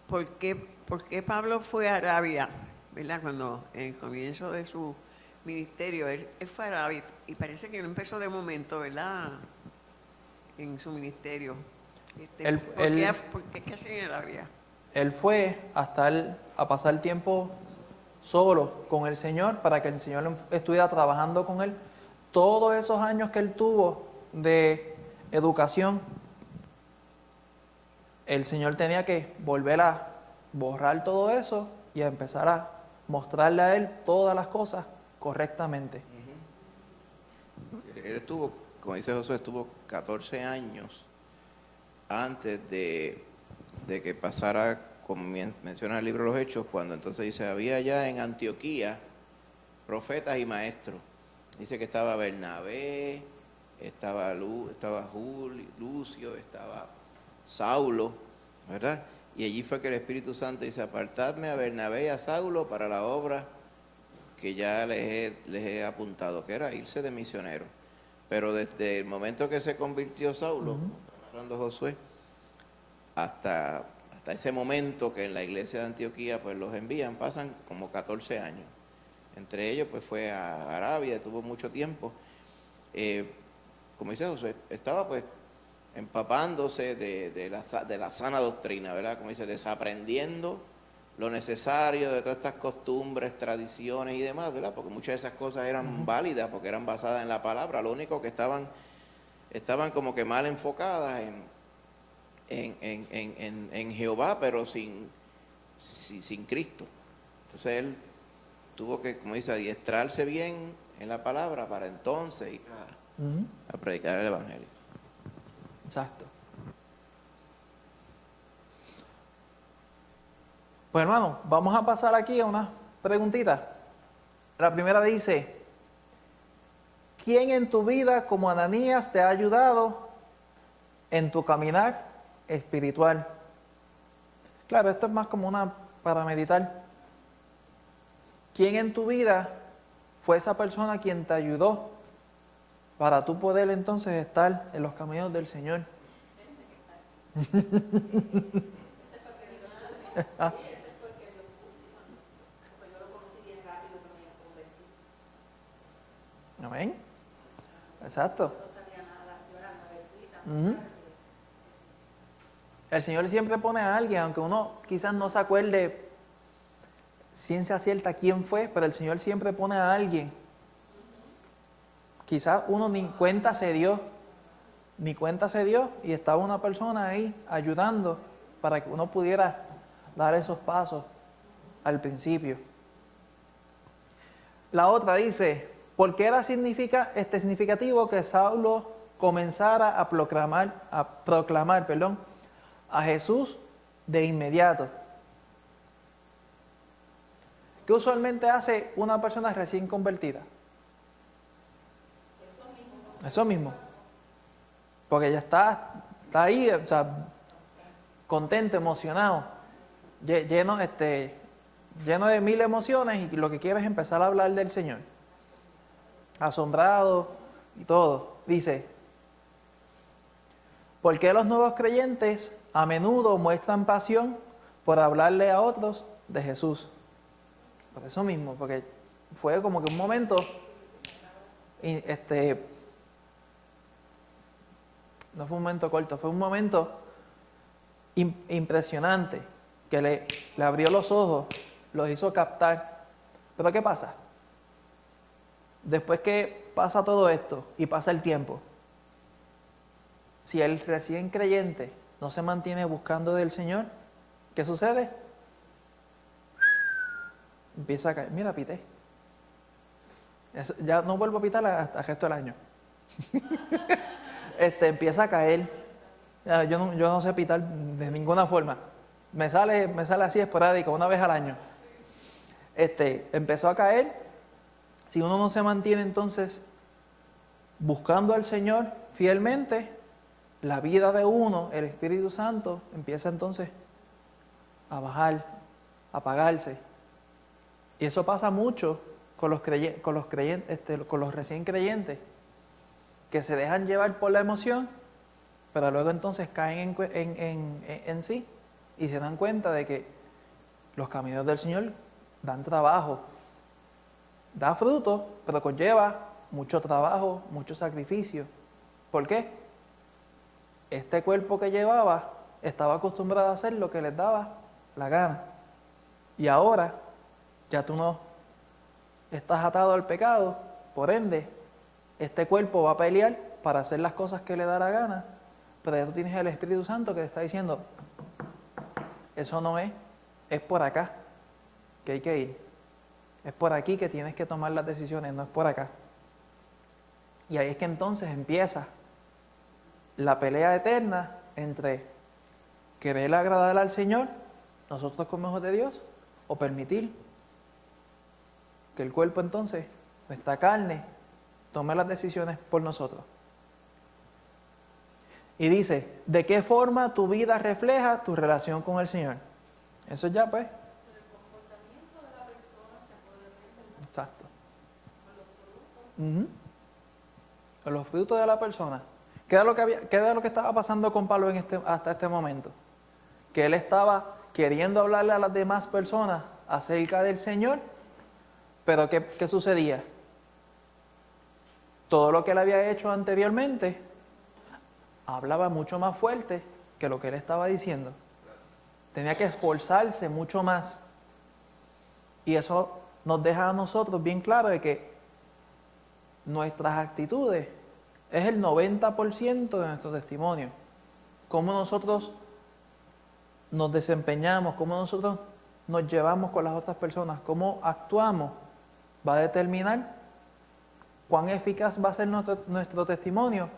¿Por qué Pablo fue a Arabia? ¿Verdad? Cuando en el comienzo de su ministerio, él fue a Arabia y parece que no empezó de momento, ¿verdad? En su ministerio. ¿Por qué hacen en Arabia? Él fue a pasar tiempo solo con el Señor para que el Señor estuviera trabajando con él. Todos esos años que él tuvo de educación, el Señor tenía que volver a borrar todo eso y a empezar a mostrarle a él todas las cosas correctamente. Él estuvo, como dice Josué, estuvo 14 años antes de que pasara, como menciona el libro de los Hechos, cuando entonces dice, había ya en Antioquía profetas y maestros. Dice que estaba Bernabé, estaba Lucio, estaba Saulo, ¿verdad? Y allí fue que el Espíritu Santo dice, apartadme a Bernabé y a Saulo para la obra que ya les he apuntado, que era irse de misionero. Pero desde el momento que se convirtió Saulo, hablando Josué, hasta ese momento que en la iglesia de Antioquía pues los envían, pasan como 14 años. Entre ellos pues fue a Arabia, estuvo mucho tiempo. Como dice Josué, estaba pues empapándose de la sana doctrina, ¿verdad? Como dice, desaprendiendo lo necesario de todas estas costumbres, tradiciones y demás, ¿verdad? Porque muchas de esas cosas eran válidas, porque eran basadas en la palabra. Lo único que estaban como que mal enfocadas en Jehová, pero sin Cristo. Entonces él tuvo que, como dice, adiestrarse bien en la palabra para entonces ir a predicar el Evangelio. Exacto. Pues hermano, vamos a pasar aquí a unas preguntitas. La primera dice, ¿quién en tu vida como Ananías te ha ayudado en tu caminar espiritual? Claro, esto es más como una para meditar. ¿Quién en tu vida fue esa persona quien te ayudó para tú poder entonces estar en los caminos del Señor? ¿Ah? Amén. Exacto. El Señor siempre pone a alguien, aunque uno quizás no se acuerde ciencia cierta quién fue, pero el Señor siempre pone a alguien. Quizás uno ni cuenta se dio, y estaba una persona ahí ayudando para que uno pudiera dar esos pasos al principio. La otra dice, ¿por qué era significativo que Saulo comenzara a proclamar a Jesús de inmediato? ¿Qué usualmente hace una persona recién convertida? Eso mismo. Porque ya está ahí, o sea, contento, emocionado, lleno de mil emociones, y lo que quiere es empezar a hablar del Señor. Asombrado y todo. Dice, ¿por qué los nuevos creyentes a menudo muestran pasión por hablarle a otros de Jesús? Por eso mismo, porque fue como que un momento no fue un momento corto, fue un momento impresionante que le abrió los ojos, los hizo captar. Pero ¿qué pasa? Después que pasa todo esto y pasa el tiempo, si el recién creyente no se mantiene buscando del Señor, ¿qué sucede? Empieza a caer. Mira, pité. Ya no vuelvo a pitar hasta el resto del año. Empieza a caer. Yo no sé pitar de ninguna forma. Me sale así esporádico, una vez al año. Empezó a caer. Si uno no se mantiene entonces buscando al Señor fielmente, la vida de uno, el Espíritu Santo, empieza entonces a bajar, a apagarse. Y eso pasa mucho con los recién creyentes, que se dejan llevar por la emoción pero luego entonces caen en sí y se dan cuenta de que los caminos del Señor dan trabajo, da fruto, pero conlleva mucho trabajo, mucho sacrificio. ¿Por qué? Este cuerpo que llevaba estaba acostumbrado a hacer lo que les daba la gana. Y ahora ya tú no estás atado al pecado, por ende, este cuerpo va a pelear para hacer las cosas que le da la gana, pero ya tú tienes el Espíritu Santo que te está diciendo, eso no es por acá que hay que ir, es por aquí que tienes que tomar las decisiones, no es por acá. Y ahí es que entonces empieza la pelea eterna entre querer agradar al Señor, nosotros como hijos de Dios, o permitir que el cuerpo entonces, nuestra carne, tome las decisiones por nosotros. Y dice, ¿de qué forma tu vida refleja tu relación con el Señor? Eso ya pues. Exacto. Con los frutos de la persona. ¿Qué era lo que estaba pasando con Pablo hasta este momento? Que él estaba queriendo hablarle a las demás personas acerca del Señor, pero ¿qué sucedía? Todo lo que él había hecho anteriormente hablaba mucho más fuerte que lo que él estaba diciendo. Tenía que esforzarse mucho más. Y eso nos deja a nosotros bien claro de que nuestras actitudes es el 90% de nuestro testimonio. Cómo nosotros nos desempeñamos, cómo nosotros nos llevamos con las otras personas, cómo actuamos, va a determinar cuán eficaz va a ser nuestro testimonio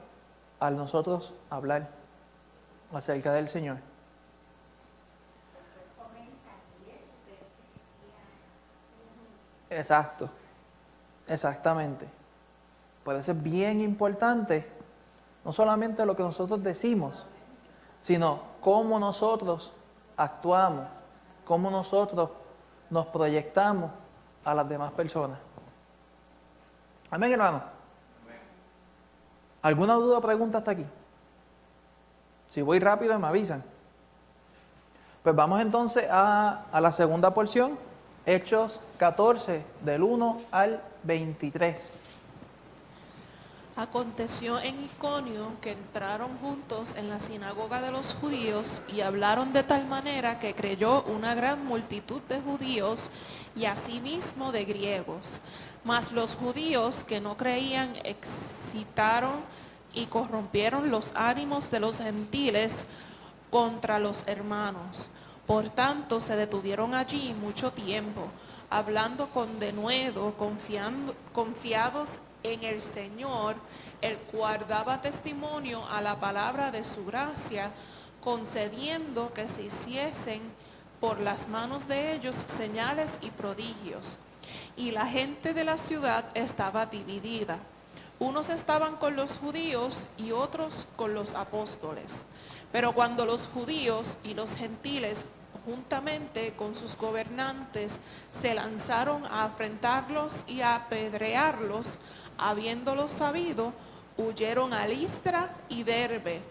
al nosotros hablar acerca del Señor. Exacto, exactamente. Puede ser bien importante, no solamente lo que nosotros decimos, sino cómo nosotros actuamos, cómo nosotros nos proyectamos a las demás personas. Amén, hermano. ¿Alguna duda o pregunta hasta aquí? Si voy rápido me avisan. Pues vamos entonces a la segunda porción, Hechos 14, del 1 al 23. Aconteció en Iconio que entraron juntos en la sinagoga de los judíos y hablaron de tal manera que creyó una gran multitud de judíos y asimismo de griegos. Mas los judíos que no creían excitaron y corrompieron los ánimos de los gentiles contra los hermanos. Por tanto se detuvieron allí mucho tiempo, hablando con denuedo, confiados en el Señor, el cual daba testimonio a la palabra de su gracia, concediendo que se hiciesen por las manos de ellos señales y prodigios. Y la gente de la ciudad estaba dividida. Unos estaban con los judíos y otros con los apóstoles. Pero cuando los judíos y los gentiles, juntamente con sus gobernantes, se lanzaron a afrentarlos y a apedrearlos, habiéndolo sabido, huyeron a Listra y Derbe,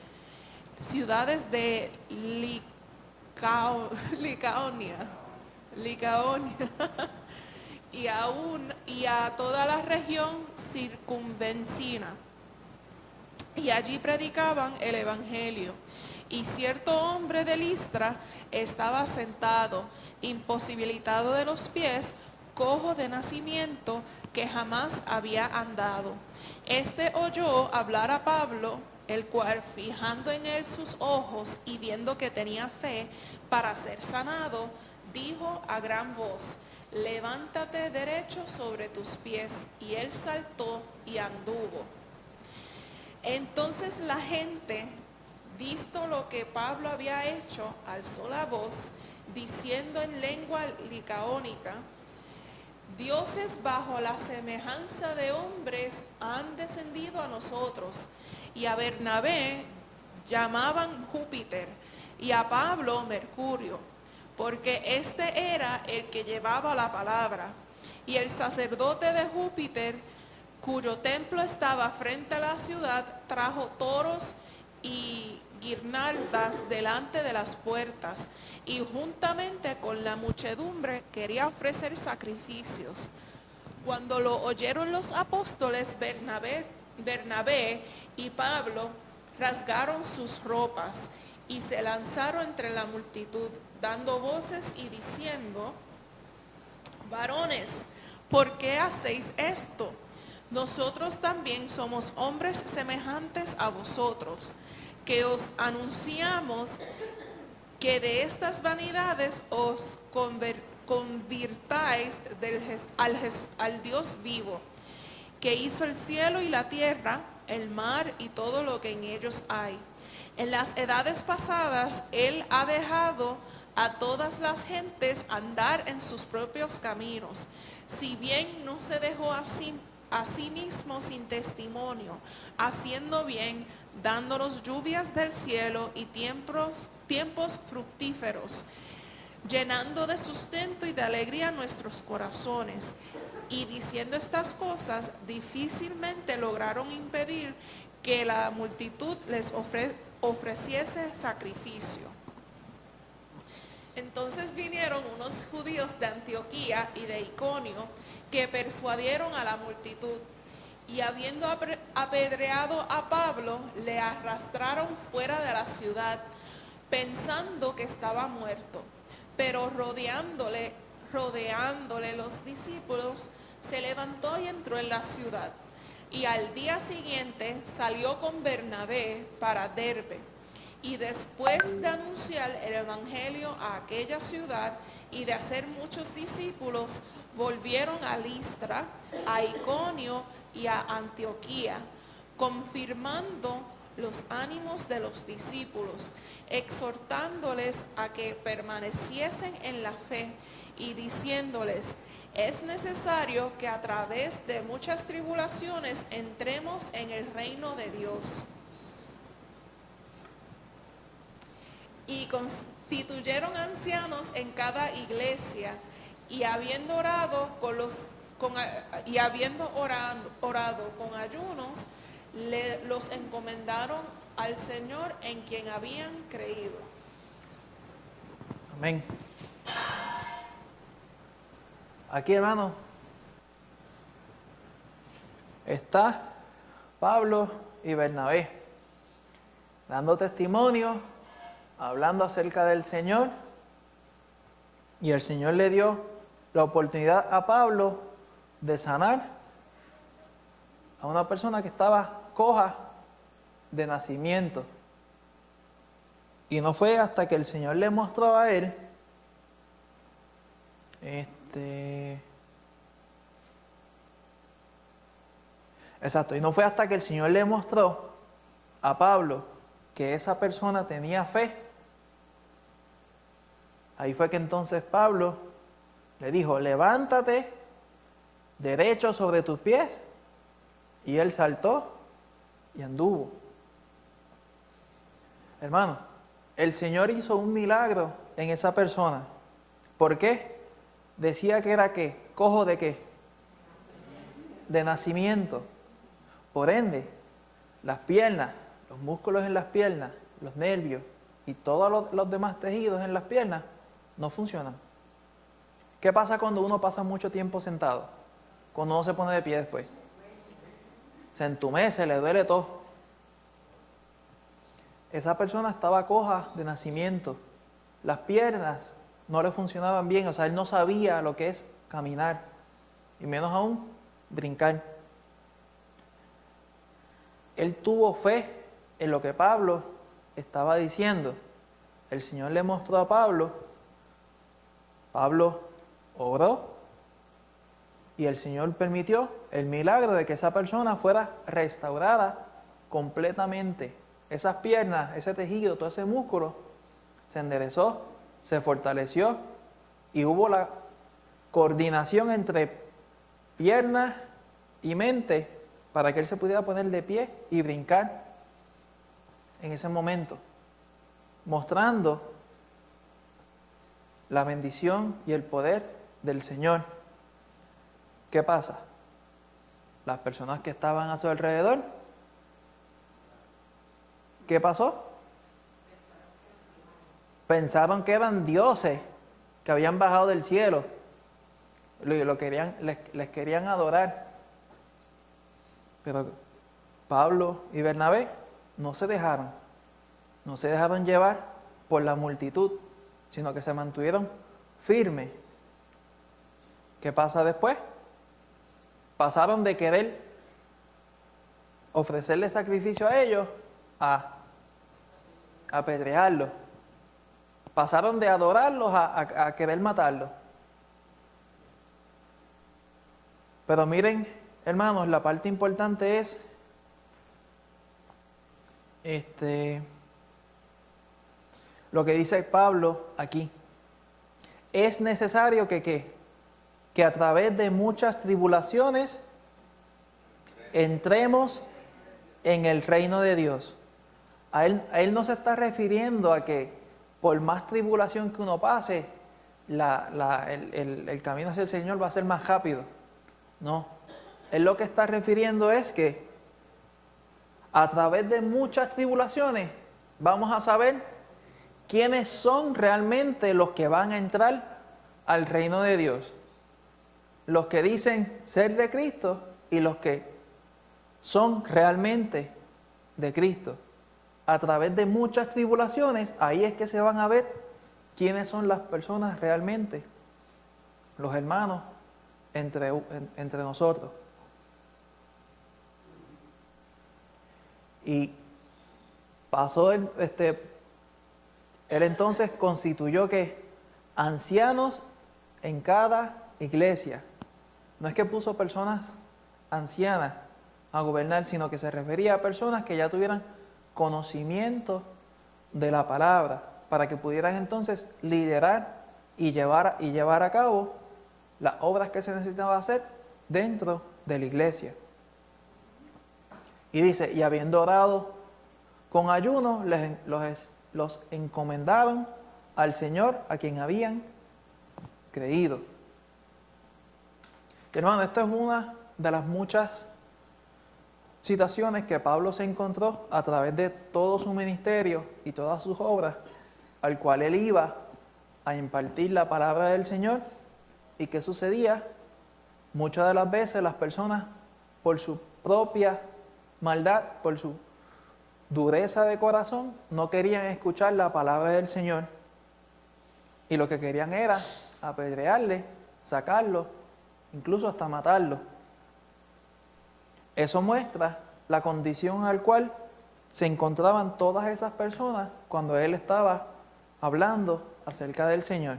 ciudades de Licaonia y a toda la región circunvecina. Y allí predicaban el evangelio. Y cierto hombre de Listra estaba sentado, imposibilitado de los pies, cojo de nacimiento, que jamás había andado. Este oyó hablar a Pablo, el cual, fijando en él sus ojos y viendo que tenía fe para ser sanado, dijo a gran voz: levántate derecho sobre tus pies. Y él saltó y anduvo. Entonces la gente, visto lo que Pablo había hecho, alzó la voz, diciendo en lengua licaónica: dioses bajo la semejanza de hombres han descendido a nosotros. Y a Bernabé llamaban Júpiter, y a Pablo Mercurio, porque este era el que llevaba la palabra. Y el sacerdote de Júpiter, cuyo templo estaba frente a la ciudad, trajo toros y guirnaldas delante de las puertas, y juntamente con la muchedumbre quería ofrecer sacrificios. Cuando lo oyeron los apóstoles, Bernabé y Pablo rasgaron sus ropas y se lanzaron entre la multitud, dando voces y diciendo: varones, ¿por qué hacéis esto? Nosotros también somos hombres semejantes a vosotros, que os anunciamos que de estas vanidades os convirtáis al Dios vivo, que hizo el cielo y la tierra, el mar y todo lo que en ellos hay. En las edades pasadas Él ha dejado a todas las gentes andar en sus propios caminos, si bien no se dejó a sí mismo sin testimonio, haciendo bien, dándonos lluvias del cielo y tiempos fructíferos, llenando de sustento y de alegría nuestros corazones. Y diciendo estas cosas, difícilmente lograron impedir que la multitud les ofreciese sacrificio. Entonces vinieron unos judíos de Antioquía y de Iconio, que persuadieron a la multitud, y habiendo apedreado a Pablo, le arrastraron fuera de la ciudad, pensando que estaba muerto. Pero rodeándole los discípulos, se levantó y entró en la ciudad. Y al día siguiente salió con Bernabé para Derbe. Y después de anunciar el evangelio a aquella ciudad y de hacer muchos discípulos, volvieron a Listra, a Iconio y a Antioquía, confirmando los ánimos de los discípulos, exhortándoles a que permaneciesen en la fe y diciéndoles: es necesario que a través de muchas tribulaciones entremos en el reino de Dios. Y constituyeron ancianos en cada iglesia, y habiendo orado con ayunos, los encomendaron al Señor en quien habían creído. Amén. Aquí, hermano, está Pablo y Bernabé dando testimonio, hablando acerca del Señor, y el Señor le dio la oportunidad a Pablo de sanar a una persona que estaba coja de nacimiento. Y no fue hasta que el Señor le mostró a él y no fue hasta que el Señor le mostró a Pablo que esa persona tenía fe. Ahí fue que entonces Pablo le dijo: levántate derecho sobre tus pies. Y él saltó y anduvo. Hermano, el Señor hizo un milagro en esa persona. ¿Por qué? Decía que era ¿qué? ¿Cojo de qué? De nacimiento. Por ende, las piernas, los músculos en las piernas, los nervios y todos los demás tejidos en las piernas no funcionan. ¿Qué pasa cuando uno pasa mucho tiempo sentado? Cuando uno se pone de pie después. Se entumece, le duele todo. Esa persona estaba coja de nacimiento. Las piernas no le funcionaban bien, o sea, él no sabía lo que es caminar, y menos aún brincar. Él tuvo fe en lo que Pablo estaba diciendo. El Señor le mostró a Pablo. Pablo oró y el Señor permitió el milagro de que esa persona fuera restaurada completamente. Esas piernas, ese tejido, todo ese músculo se enderezó, se fortaleció y hubo la coordinación entre piernas y mente para que él se pudiera poner de pie y brincar en ese momento, mostrando la bendición y el poder del Señor. ¿Qué pasa? Las personas que estaban a su alrededor, ¿qué pasó? pensaron que eran dioses que habían bajado del cielo. Les querían adorar. Pero Pablo y Bernabé no se dejaron llevar por la multitud, sino que se mantuvieron firmes. ¿Qué pasa después? Pasaron de querer ofrecerle sacrificio a ellos a apedrearlos. Pasaron de adorarlos a querer matarlos. Pero miren, hermanos, la parte importante es lo que dice Pablo aquí. Es necesario que a través de muchas tribulaciones entremos en el reino de Dios. A él no se está refiriendo a que por más tribulación que uno pase, el camino hacia el Señor va a ser más rápido. No, él lo que está refiriendo es que a través de muchas tribulaciones vamos a saber quiénes son realmente los que van a entrar al reino de Dios. Los que dicen ser de Cristo y los que son realmente de Cristo. A través de muchas tribulaciones, ahí es que se van a ver quiénes son las personas realmente, los hermanos entre nosotros. Y pasó él entonces constituyó que ancianos en cada iglesia. No es que puso personas ancianas a gobernar, sino que se refería a personas que ya tuvieran conocimiento de la palabra, para que pudieran entonces liderar y llevar a cabo las obras que se necesitaba hacer dentro de la iglesia. Y dice, y habiendo orado con ayuno, los encomendaron al Señor a quien habían creído. Hermano, esto es una de las muchas situaciones que Pablo se encontró a través de todo su ministerio y todas sus obras, al cual él iba a impartir la palabra del Señor. ¿Y qué sucedía? Muchas de las veces las personas, por su propia maldad, por su dureza de corazón, no querían escuchar la palabra del Señor. Y lo que querían era apedrearle, sacarlo, incluso hasta matarlo. Eso muestra la condición al cual se encontraban todas esas personas cuando él estaba hablando acerca del Señor.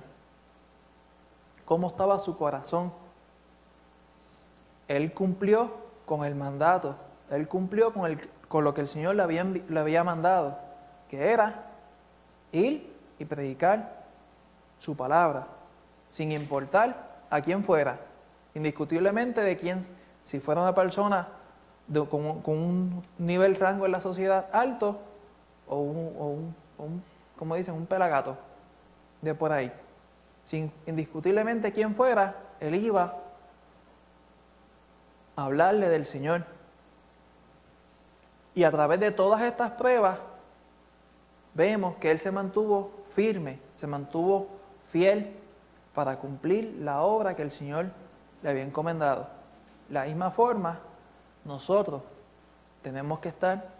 ¿Cómo estaba su corazón? Él cumplió con el mandato, él cumplió con lo que el Señor le había mandado, que era ir y predicar su palabra, sin importar a quién fuera, indiscutiblemente de quién, si fuera una persona con un nivel rango en la sociedad alto o un como dicen, un pelagato de por ahí. Sin indiscutiblemente quién fuera, él iba a hablarle del Señor. Y a través de todas estas pruebas, vemos que él se mantuvo firme, se mantuvo fiel para cumplir la obra que el Señor le había encomendado. De la misma forma, nosotros tenemos que estar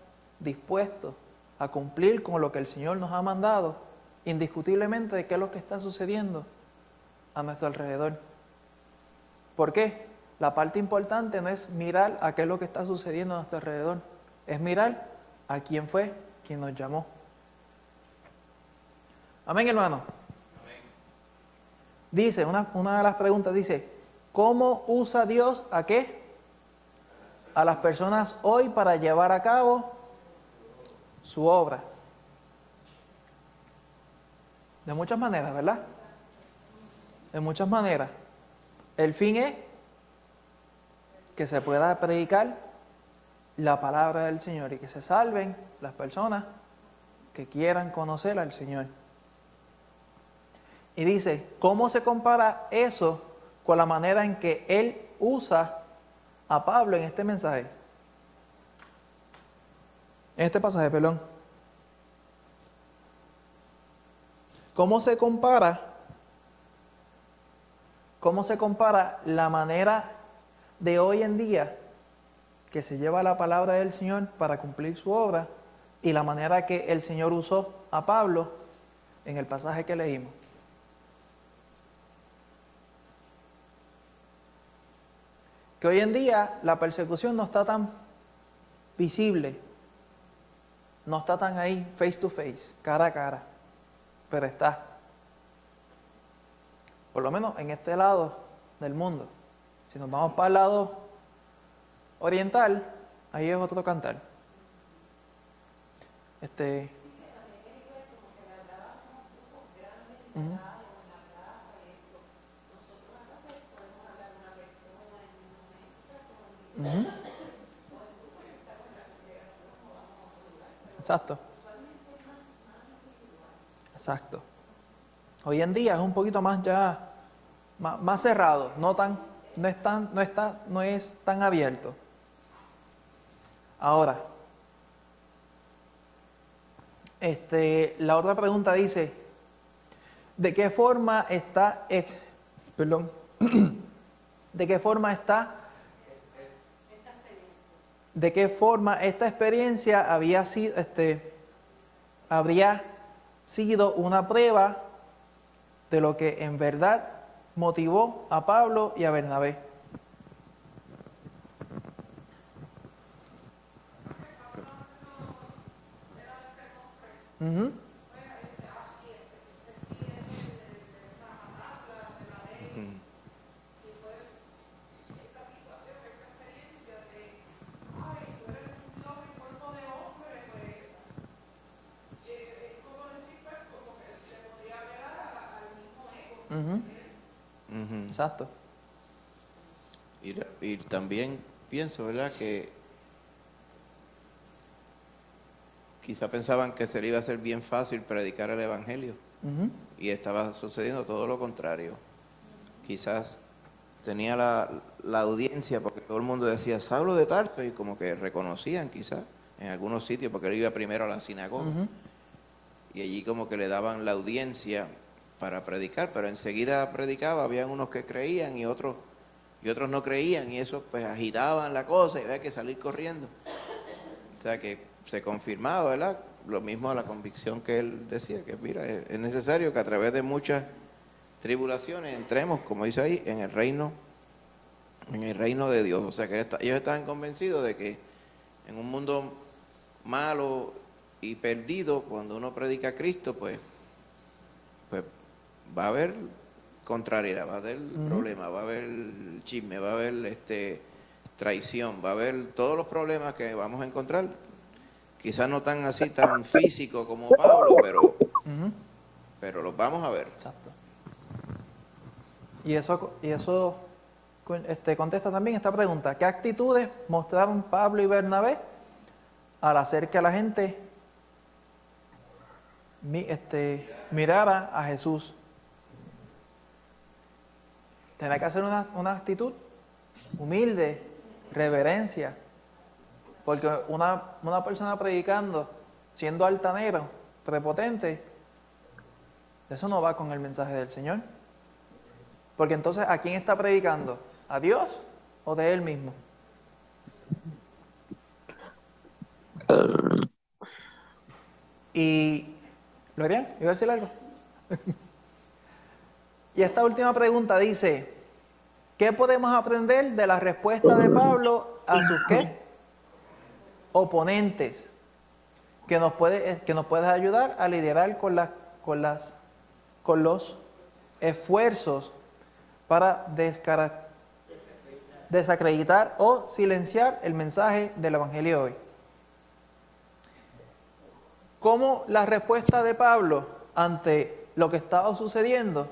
dispuestos a cumplir con lo que el Señor nos ha mandado, indiscutiblemente de qué es lo que está sucediendo a nuestro alrededor. ¿Por qué? La parte importante no es mirar a qué es lo que está sucediendo a nuestro alrededor, es mirar a quién fue quien nos llamó. Amén, hermano. Amén. Dice, una de las preguntas dice, ¿cómo usa Dios a qué? A las personas hoy para llevar a cabo su obra. De muchas maneras, ¿verdad? De muchas maneras. El fin es que se pueda predicar la palabra del Señor y que se salven las personas que quieran conocer al Señor. Y dice, ¿cómo se compara eso con la manera en que Él usa a Pablo en este mensaje? En este pasaje, perdón. ¿Cómo se compara la manera de hoy en día que se lleva la palabra del Señor para cumplir su obra y la manera que el Señor usó a Pablo en el pasaje que leímos? Que hoy en día la persecución no está tan visible, no está tan ahí face to face, cara a cara, pero está. Por lo menos en este lado del mundo. Si nos vamos para el lado oriental, ahí es otro cantar. Ujú. Ujú. Exacto. Exacto. Hoy en día es un poquito más ya más cerrado, no es tan abierto. Ahora, la otra pregunta dice, ¿de qué forma está esta experiencia habría sido una prueba de lo que en verdad motivó a Pablo y a Bernabé? Uh-huh. Uh-huh. Ujú. Exacto. Y también pienso, ¿verdad?, que quizá pensaban que se le iba a ser bien fácil predicar el Evangelio. Uh-huh. Y estaba sucediendo todo lo contrario. Quizás tenía la audiencia porque todo el mundo decía Saulo de Tarso, y como que reconocían quizás en algunos sitios porque él iba primero a la sinagoga. Uh-huh. Y allí como que le daban la audiencia para predicar, pero enseguida predicaba, habían unos que creían y otros no creían, y eso pues agitaban la cosa y había que salir corriendo. O sea que se confirmaba, ¿verdad?, lo mismo a la convicción que él decía, que mira, es necesario que a través de muchas tribulaciones entremos, como dice ahí, en el reino de Dios. O sea que ellos estaban convencidos de que en un mundo malo y perdido, cuando uno predica a Cristo, pues va a haber contrariedad, va a haber problemas, va a haber chisme, va a haber traición, va a haber todos los problemas que vamos a encontrar. Quizás no tan así, tan físico como Pablo, Uh-huh. pero los vamos a ver. Exacto. Y eso contesta también esta pregunta. ¿Qué actitudes mostraron Pablo y Bernabé al hacer que la gente mirara a Jesús? Tenía que hacer una actitud humilde, reverencia, porque una persona predicando, siendo altanero, prepotente, eso no va con el mensaje del Señor. Porque entonces, ¿a quién está predicando? ¿A Dios o de él mismo? Y, Gloria, ¿iba a decir algo? Y esta última pregunta dice, ¿qué podemos aprender de la respuesta de Pablo a sus ¿qué? Oponentes? Que nos puede ayudar a lidiar con los esfuerzos para desacreditar o silenciar el mensaje del Evangelio hoy. ¿Cómo la respuesta de Pablo ante lo que estaba sucediendo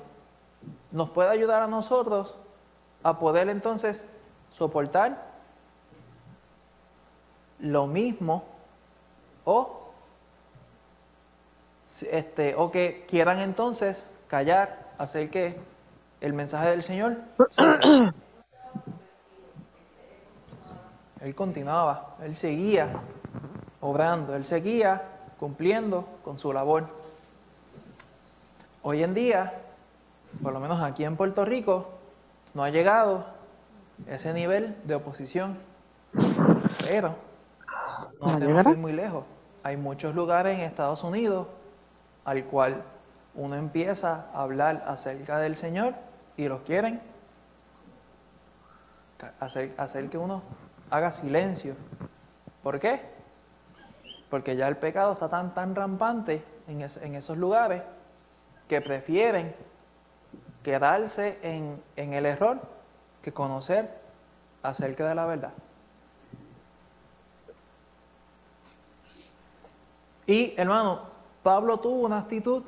nos puede ayudar a nosotros a poder entonces soportar lo mismo o que quieran entonces callar, hacer que el mensaje del Señor cese? Él continuaba, él seguía obrando, él seguía cumpliendo con su labor. Hoy en día, por lo menos aquí en Puerto Rico, no ha llegado ese nivel de oposición, pero no tenemos que ir muy lejos. Hay muchos lugares en Estados Unidos al cual uno empieza a hablar acerca del Señor y los quieren hacer que uno haga silencio. ¿Por qué? Porque ya el pecado está tan rampante en esos lugares que prefieren quedarse en el error que conocer acerca de la verdad. Y, hermano, Pablo tuvo una actitud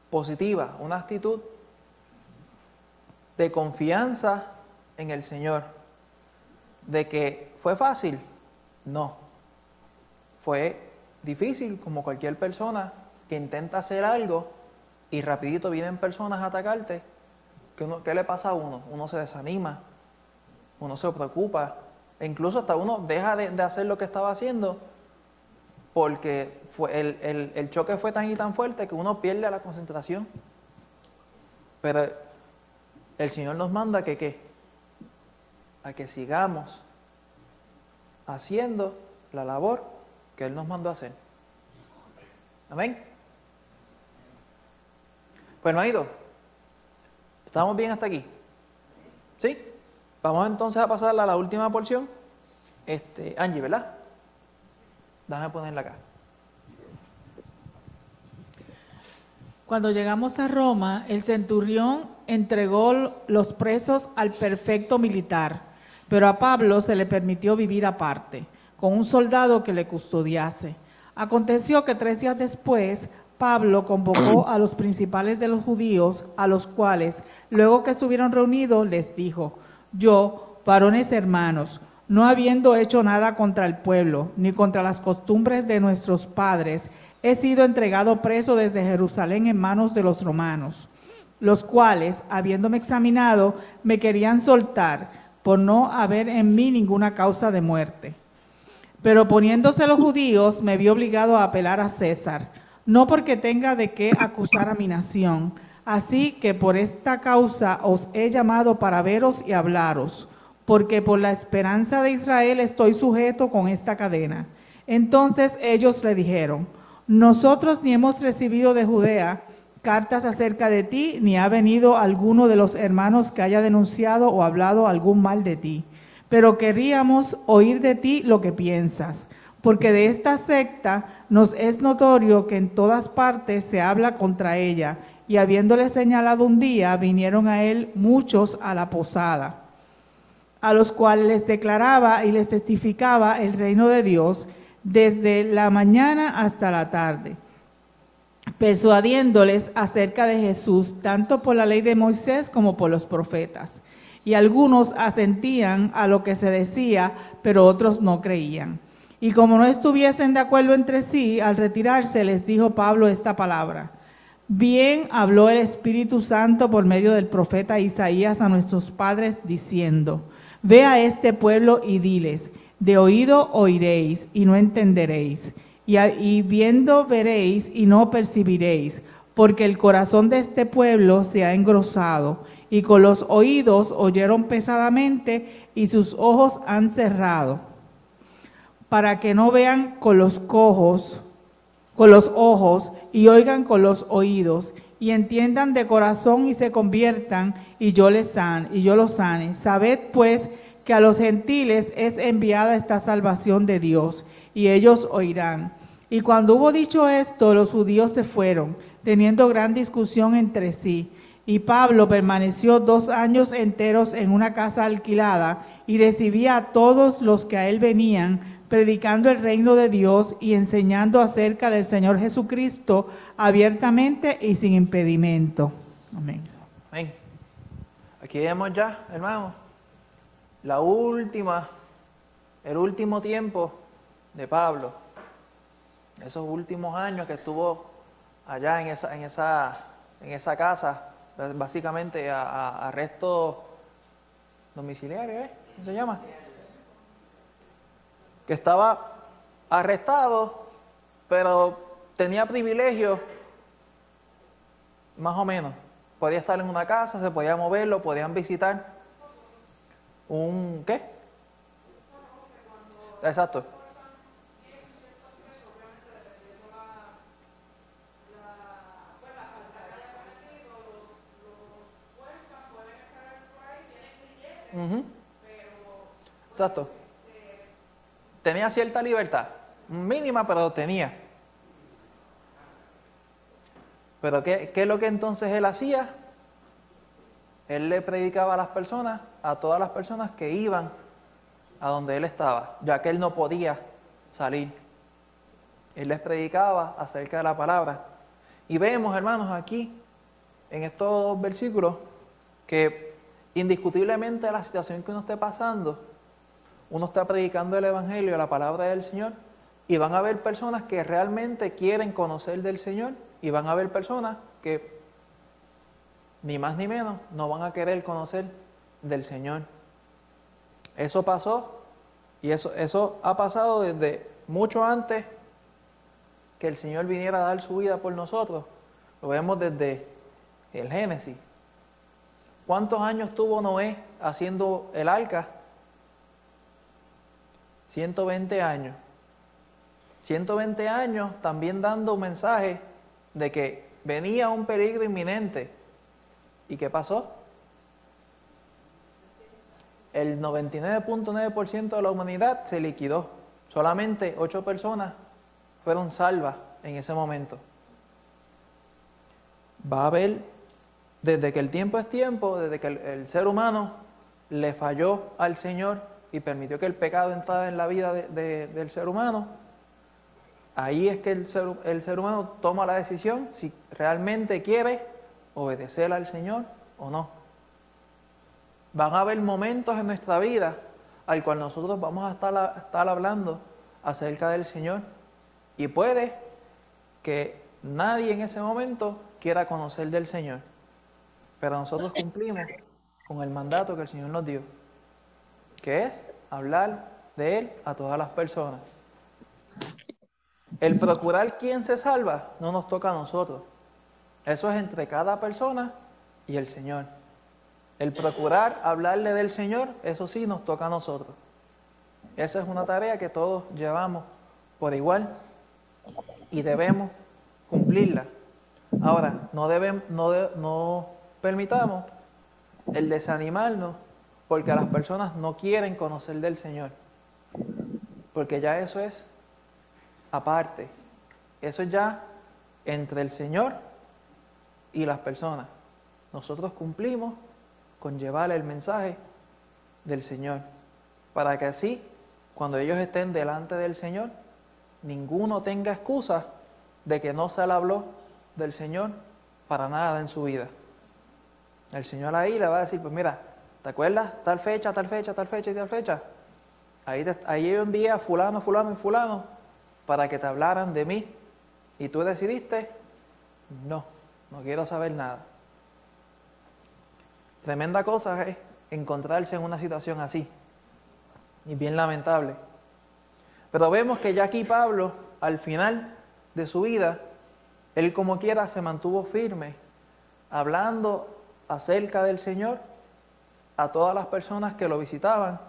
positiva, una actitud de confianza en el Señor. ¿De que fue fácil? No. Fue difícil, como cualquier persona que intenta hacer algo y rapidito vienen personas a atacarte. ¿Qué le pasa a uno? Uno se desanima, uno se preocupa, e incluso hasta uno deja de hacer lo que estaba haciendo porque el choque fue tan y tan fuerte que uno pierde la concentración. Pero el Señor nos manda que ¿qué? A que sigamos haciendo la labor que Él nos mandó a hacer. Amén. Pues, hermanito, ¿estamos bien hasta aquí? ¿Sí? Vamos entonces a pasar a la última porción. Angie, ¿verdad? Déjame ponerla acá. Cuando llegamos a Roma, el centurión entregó los presos al prefecto militar, pero a Pablo se le permitió vivir aparte, con un soldado que le custodiase. Aconteció que 3 días después, Pablo convocó a los principales de los judíos, a los cuales, luego que estuvieron reunidos, les dijo: yo, varones hermanos, no habiendo hecho nada contra el pueblo, ni contra las costumbres de nuestros padres, he sido entregado preso desde Jerusalén en manos de los romanos, los cuales, habiéndome examinado, me querían soltar, por no haber en mí ninguna causa de muerte. Pero poniéndose los judíos, me vi obligado a apelar a César, no porque tenga de qué acusar a mi nación. Así que por esta causa os he llamado para veros y hablaros, porque por la esperanza de Israel estoy sujeto con esta cadena. Entonces ellos le dijeron: nosotros ni hemos recibido de Judea cartas acerca de ti, ni ha venido alguno de los hermanos que haya denunciado o hablado algún mal de ti. Pero querríamos oír de ti lo que piensas, porque de esta secta nos es notorio que en todas partes se habla contra ella, y habiéndole señalado un día, vinieron a él muchos a la posada, a los cuales les declaraba y les testificaba el reino de Dios desde la mañana hasta la tarde, persuadiéndoles acerca de Jesús, tanto por la ley de Moisés como por los profetas. Y algunos asentían a lo que se decía, pero otros no creían. Y como no estuviesen de acuerdo entre sí, al retirarse les dijo Pablo esta palabra: bien habló el Espíritu Santo por medio del profeta Isaías a nuestros padres, diciendo: ve a este pueblo y diles, de oído oiréis y no entenderéis, y viendo veréis y no percibiréis, porque el corazón de este pueblo se ha engrosado, y con los oídos oyeron pesadamente, y sus ojos han cerrado, para que no vean con los ojos, y oigan con los oídos, y entiendan de corazón y se conviertan, y yo los sane. Sabed pues que a los gentiles es enviada esta salvación de Dios, y ellos oirán. Y cuando hubo dicho esto, los judíos se fueron, teniendo gran discusión entre sí. Y Pablo permaneció 2 años enteros en una casa alquilada, y recibía a todos los que a él venían, predicando el reino de Dios y enseñando acerca del Señor Jesucristo abiertamente y sin impedimento. Amén. Amén. Aquí vemos ya, hermanos, el último tiempo de Pablo, esos últimos años que estuvo allá en esa casa, básicamente a arresto domiciliario, ¿cómo se llama? Que estaba arrestado, pero tenía privilegio, más o menos. Podía estar en una casa, se podía mover, lo podían visitar. ¿Un qué? Exacto. Ujú. Exacto. Tenía cierta libertad, mínima, pero tenía. Pero ¿qué es lo que entonces él hacía? Él le predicaba a las personas, a todas las personas que iban a donde él estaba, ya que él no podía salir. Él les predicaba acerca de la palabra. Y vemos, hermanos, aquí, en estos versículos, que indiscutiblemente la situación que uno esté pasando, uno está predicando el Evangelio, la palabra del Señor, y van a haber personas que realmente quieren conocer del Señor, y van a haber personas que, ni más ni menos, no van a querer conocer del Señor. Eso pasó, y eso ha pasado desde mucho antes que el Señor viniera a dar su vida por nosotros. Lo vemos desde el Génesis. ¿Cuántos años tuvo Noé haciendo el arca? 120 años. 120 años también dando un mensaje de que venía un peligro inminente. ¿Y qué pasó? El 99.9% de la humanidad se liquidó. Solamente 8 personas fueron salvas en ese momento. Va a haber, desde que el tiempo es tiempo, desde que el ser humano le falló al Señor y permitió que el pecado entrara en la vida del ser humano, ahí es que el ser humano toma la decisión si realmente quiere obedecer al Señor o no. Van a haber momentos en nuestra vida al cual nosotros vamos a estar hablando acerca del Señor, y puede que nadie en ese momento quiera conocer del Señor, pero nosotros cumplimos con el mandato que el Señor nos dio, que es hablar de Él a todas las personas. El procurar quién se salva no nos toca a nosotros. Eso es entre cada persona y el Señor. El procurar hablarle del Señor, eso sí nos toca a nosotros. Esa es una tarea que todos llevamos por igual y debemos cumplirla. Ahora, no permitamos el desanimarnos porque las personas no quieren conocer del Señor, porque ya eso es aparte. Eso es ya entre el Señor y las personas. Nosotros cumplimos con llevarle el mensaje del Señor, para que así, cuando ellos estén delante del Señor, ninguno tenga excusa de que no se le habló del Señor para nada en su vida. El Señor ahí le va a decir, pues mira, ¿te acuerdas? Tal fecha, tal fecha, tal fecha y tal fecha. Ahí yo envié a fulano, fulano y fulano para que te hablaran de mí. Y tú decidiste, no quiero saber nada. Tremenda cosa es encontrarse en una situación así. Y bien lamentable. Pero vemos que ya aquí Pablo, al final de su vida, él como quiera se mantuvo firme, hablando acerca del Señor a todas las personas que lo visitaban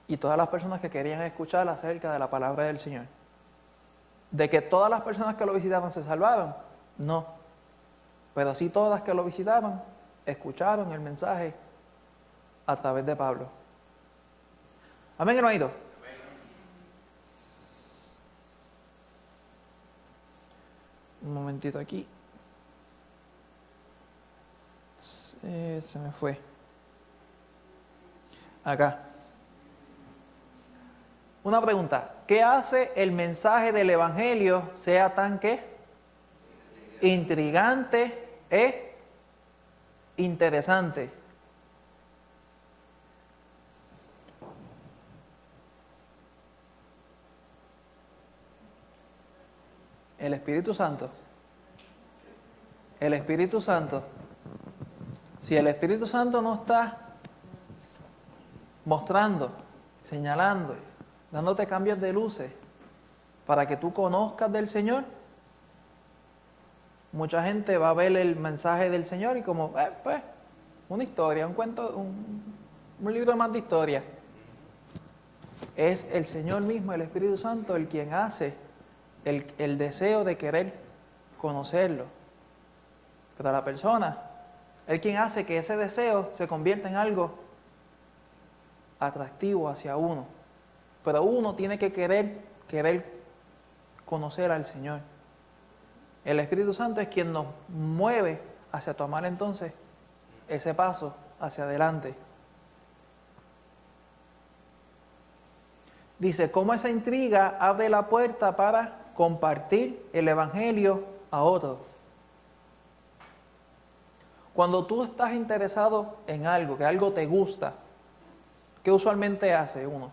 y todas las personas que querían escuchar acerca de la palabra del Señor. De que todas las personas que lo visitaban se salvaron, no. Pero sí todas que lo visitaban escucharon el mensaje a través de Pablo. Amén, hermanito. Un momentito aquí. Se me fue. Acá. Una pregunta. ¿Qué hace el mensaje del Evangelio sea tan qué? Intrigante e interesante? El Espíritu Santo. El Espíritu Santo. Si el Espíritu Santo no está mostrando, señalando, dándote cambios de luces, para que tú conozcas del Señor. Mucha gente va a ver el mensaje del Señor y como, pues, una historia, un cuento, un libro más de historia. Es el Señor mismo, el Espíritu Santo, el quien hace el deseo de querer conocerlo. Pero la persona, es quien hace que ese deseo se convierta en algo atractivo hacia uno. Pero uno tiene que querer conocer al Señor. El Espíritu Santo es quien nos mueve hacia tomar entonces ese paso hacia adelante. Dice, ¿cómo esa intriga abre la puerta para compartir el Evangelio a otros? Cuando tú estás interesado en algo, que algo te gusta, ¿qué usualmente hace uno?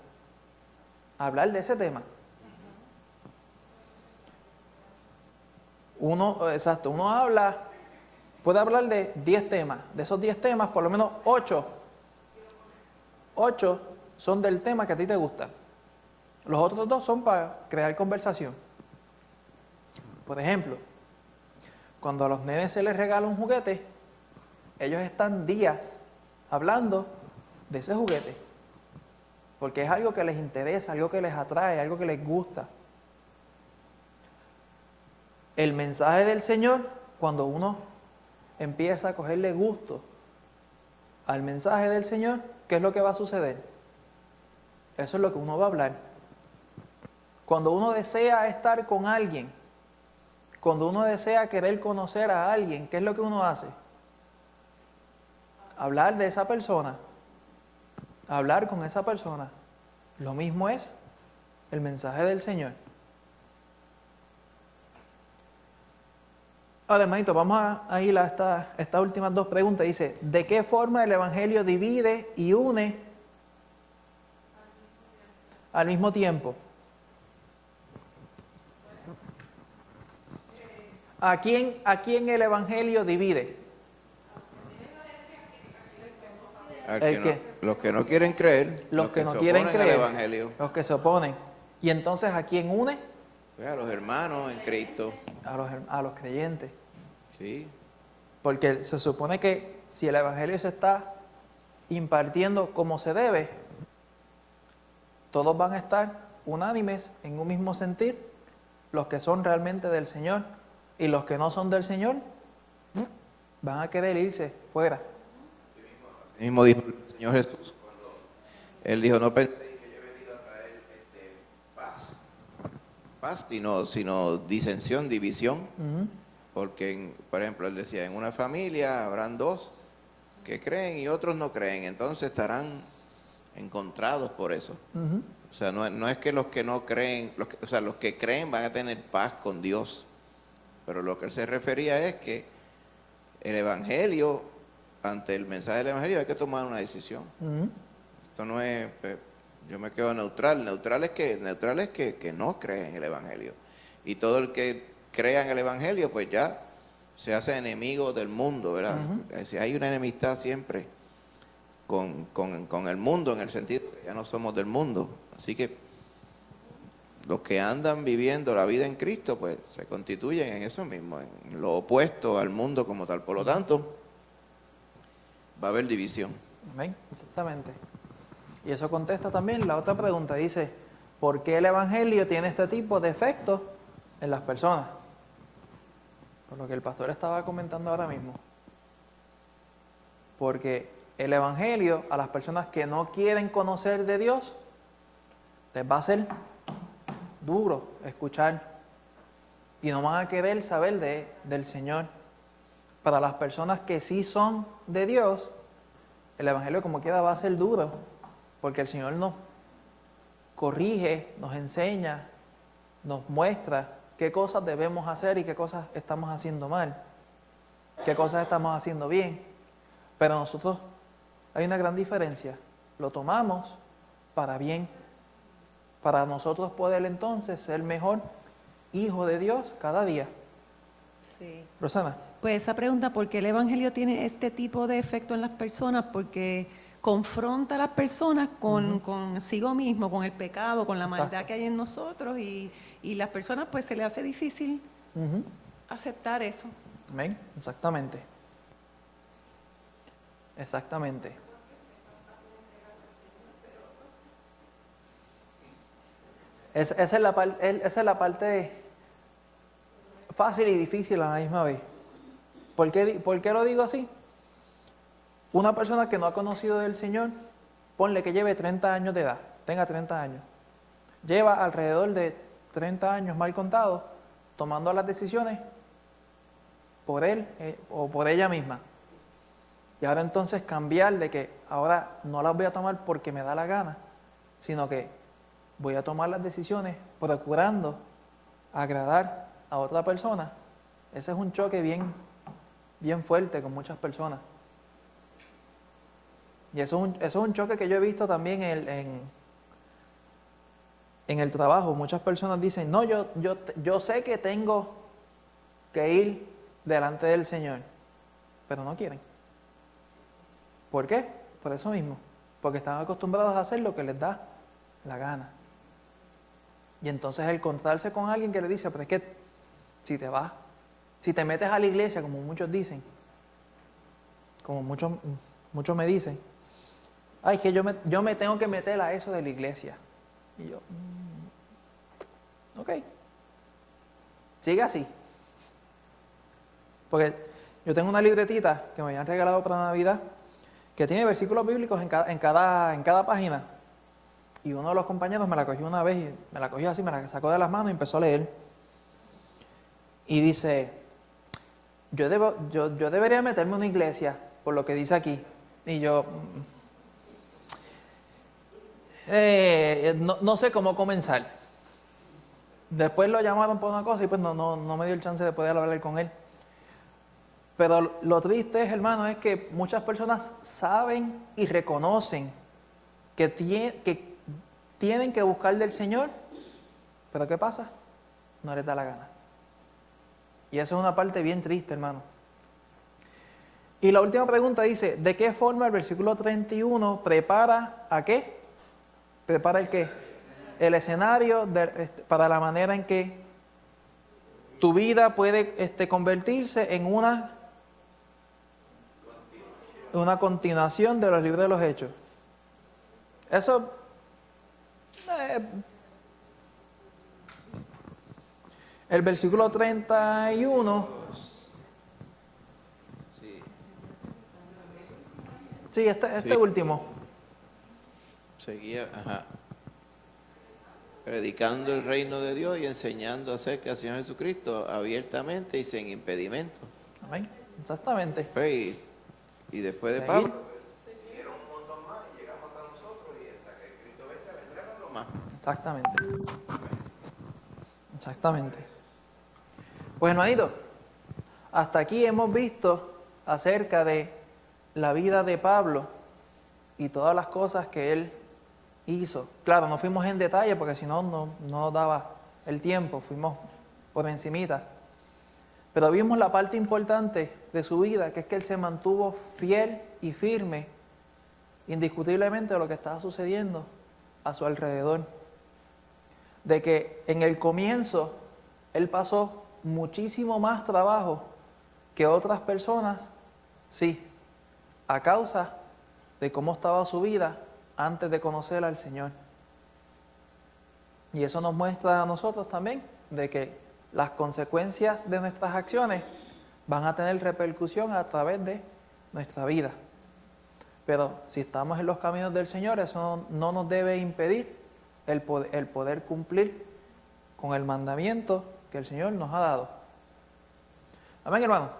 Hablar de ese tema. Uno puede hablar de 10 temas. De esos 10 temas, por lo menos 8 son del tema que a ti te gusta. Los otros 2 son para crear conversación. Por ejemplo, cuando a los nenes se les regala un juguete, ellos están días hablando de ese juguete. Porque es algo que les interesa, algo que les atrae, algo que les gusta. El mensaje del Señor, cuando uno empieza a cogerle gusto al mensaje del Señor, ¿qué es lo que va a suceder? Eso es lo que uno va a hablar. Cuando uno desea estar con alguien, cuando uno desea querer conocer a alguien, ¿qué es lo que uno hace? Hablar de esa persona, hablar con esa persona. Lo mismo es el mensaje del Señor. Ahora, hermanito, vamos a ir a estas últimas 2 preguntas. Dice, ¿de qué forma el Evangelio divide y une al mismo tiempo? ¿A quién el Evangelio divide? Los que no quieren creer, los que no se quieren oponen creer, al Evangelio. los que se oponen. ¿Y entonces a quién une? Pues a los hermanos en Cristo. A los creyentes. Sí. Porque se supone que si el Evangelio se está impartiendo como se debe, todos van a estar unánimes en un mismo sentir, los que son realmente del Señor, y los que no son del Señor van a querer irse fuera. El mismo dijo el Señor Jesús cuando Él dijo, no penséis que yo he venido a traer paz, sino disensión, división. Porque, por ejemplo, Él decía, en una familia habrán 2 que creen y otros no creen, entonces estarán encontrados por eso. O sea, no es que los que no creen, los que creen van a tener paz con Dios, pero lo que Él se refería es que el Evangelio, ante el mensaje del Evangelio hay que tomar una decisión. Esto no es, yo me quedo neutral. Neutral es que no cree en el Evangelio. Y todo el que crea en el Evangelio, pues ya se hace enemigo del mundo, ¿verdad? Es decir, hay una enemistad siempre con el mundo, en el sentido que ya no somos del mundo. Así que los que andan viviendo la vida en Cristo, pues se constituyen en eso mismo, en lo opuesto al mundo como tal. Por lo tanto, va a haber división. Amén, exactamente. Y eso contesta también la otra pregunta. Dice, ¿por qué el Evangelio tiene este tipo de efectos en las personas? Por lo que el pastor estaba comentando ahora mismo. Porque el Evangelio a las personas que no quieren conocer de Dios, les va a ser duro escuchar y no van a querer saber del Señor. Para las personas que sí son de Dios, el Evangelio como quiera va a ser duro, porque el Señor nos corrige, nos enseña, nos muestra qué cosas debemos hacer y qué cosas estamos haciendo mal, qué cosas estamos haciendo bien. Pero nosotros, hay una gran diferencia, lo tomamos para bien, para nosotros poder entonces ser mejor hijo de Dios cada día. Sí. Rosana. Pues esa pregunta, ¿por qué el Evangelio tiene este tipo de efecto en las personas? Porque confronta a las personas con consigo mismo, con el pecado, con la maldad Exacto. que hay en nosotros y las personas pues se les hace difícil Ujú. aceptar eso. Amén. Exactamente. Exactamente. Esa es la parte fácil y difícil a la misma vez. ¿Por qué lo digo así? Una persona que no ha conocido del Señor, ponle que lleve 30 años de edad, tenga 30 años, lleva alrededor de 30 años mal contados, tomando las decisiones por él o por ella misma. Y ahora entonces cambiar de que ahora no las voy a tomar porque me da la gana, sino que voy a tomar las decisiones procurando agradar a otra persona. Ese es un choque bien fuerte con muchas personas. Y eso es un choque que yo he visto también en el trabajo. Muchas personas dicen, no, yo sé que tengo que ir delante del Señor, pero no quieren. ¿Por qué? Por eso mismo, porque están acostumbrados a hacer lo que les da la gana. Y entonces el encontrarse con alguien que le dice, pero es que si te vas, si te metes a la iglesia, como muchos dicen, como muchos me dicen, ay, que yo me tengo que meter a eso de la iglesia. Y yo, ok, sigue así. Porque yo tengo una libretita que me habían regalado para Navidad, que tiene versículos bíblicos en cada página. Y uno de los compañeros me la cogió una vez y me la cogió así, me la sacó de las manos y empezó a leer. Y dice, yo debería meterme a una iglesia, por lo que dice aquí. Y yo, no sé cómo comenzar. Después lo llamaron por una cosa y pues no me dio el chance de poder hablar con él. Pero lo triste, hermano, es que muchas personas saben y reconocen que tienen que buscar del Señor, pero ¿qué pasa? No les da la gana. Y eso es una parte bien triste, hermano. Y la última pregunta dice, ¿de qué forma el versículo 31 prepara a qué? ¿Prepara el qué? El escenario para la manera en que tu vida puede convertirse en una continuación de los libros de los Hechos. Eso el versículo 31. Sí, este último. Seguía, predicando el reino de Dios y enseñando acerca del Señor Jesucristo abiertamente y sin impedimento. Amén. Exactamente. Pues, y después de Seguir. Pablo, siguieron un montón más y llegamos hasta nosotros y hasta que Cristo venga, vendrán los más. Exactamente. Pues hermanito, hasta aquí hemos visto acerca de la vida de Pablo y todas las cosas que él hizo. Claro, no fuimos en detalle porque si no nos daba el tiempo, fuimos por encimita. Pero vimos la parte importante de su vida, que es que él se mantuvo fiel y firme, indiscutiblemente, de lo que estaba sucediendo a su alrededor. De que en el comienzo él pasó muchísimo más trabajo que otras personas, sí, a causa de cómo estaba su vida antes de conocer al Señor. Y eso nos muestra a nosotros también de que las consecuencias de nuestras acciones van a tener repercusión a través de nuestra vida. Pero si estamos en los caminos del Señor, eso no nos debe impedir el poder cumplir con el mandamiento que el Señor nos ha dado. Amén, hermano.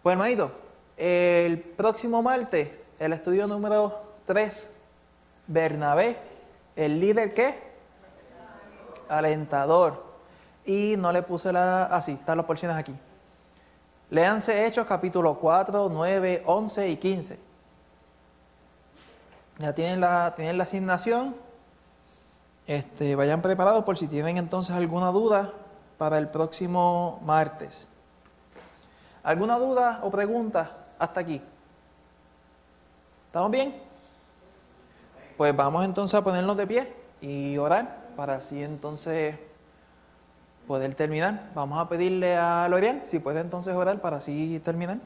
Pues hermanito, el próximo martes, el estudio número 3, Bernabé, el líder ¿qué? Alentador. Y no le puse así, están las porciones aquí. Léanse Hechos capítulo 4, 9, 11 y 15. Ya tienen la asignación. Vayan preparados por si tienen entonces alguna duda para el próximo martes. ¿Alguna duda o pregunta hasta aquí? ¿Estamos bien? Pues vamos entonces a ponernos de pie y orar para así entonces poder terminar. Vamos a pedirle a Lorian si puede entonces orar para así terminar.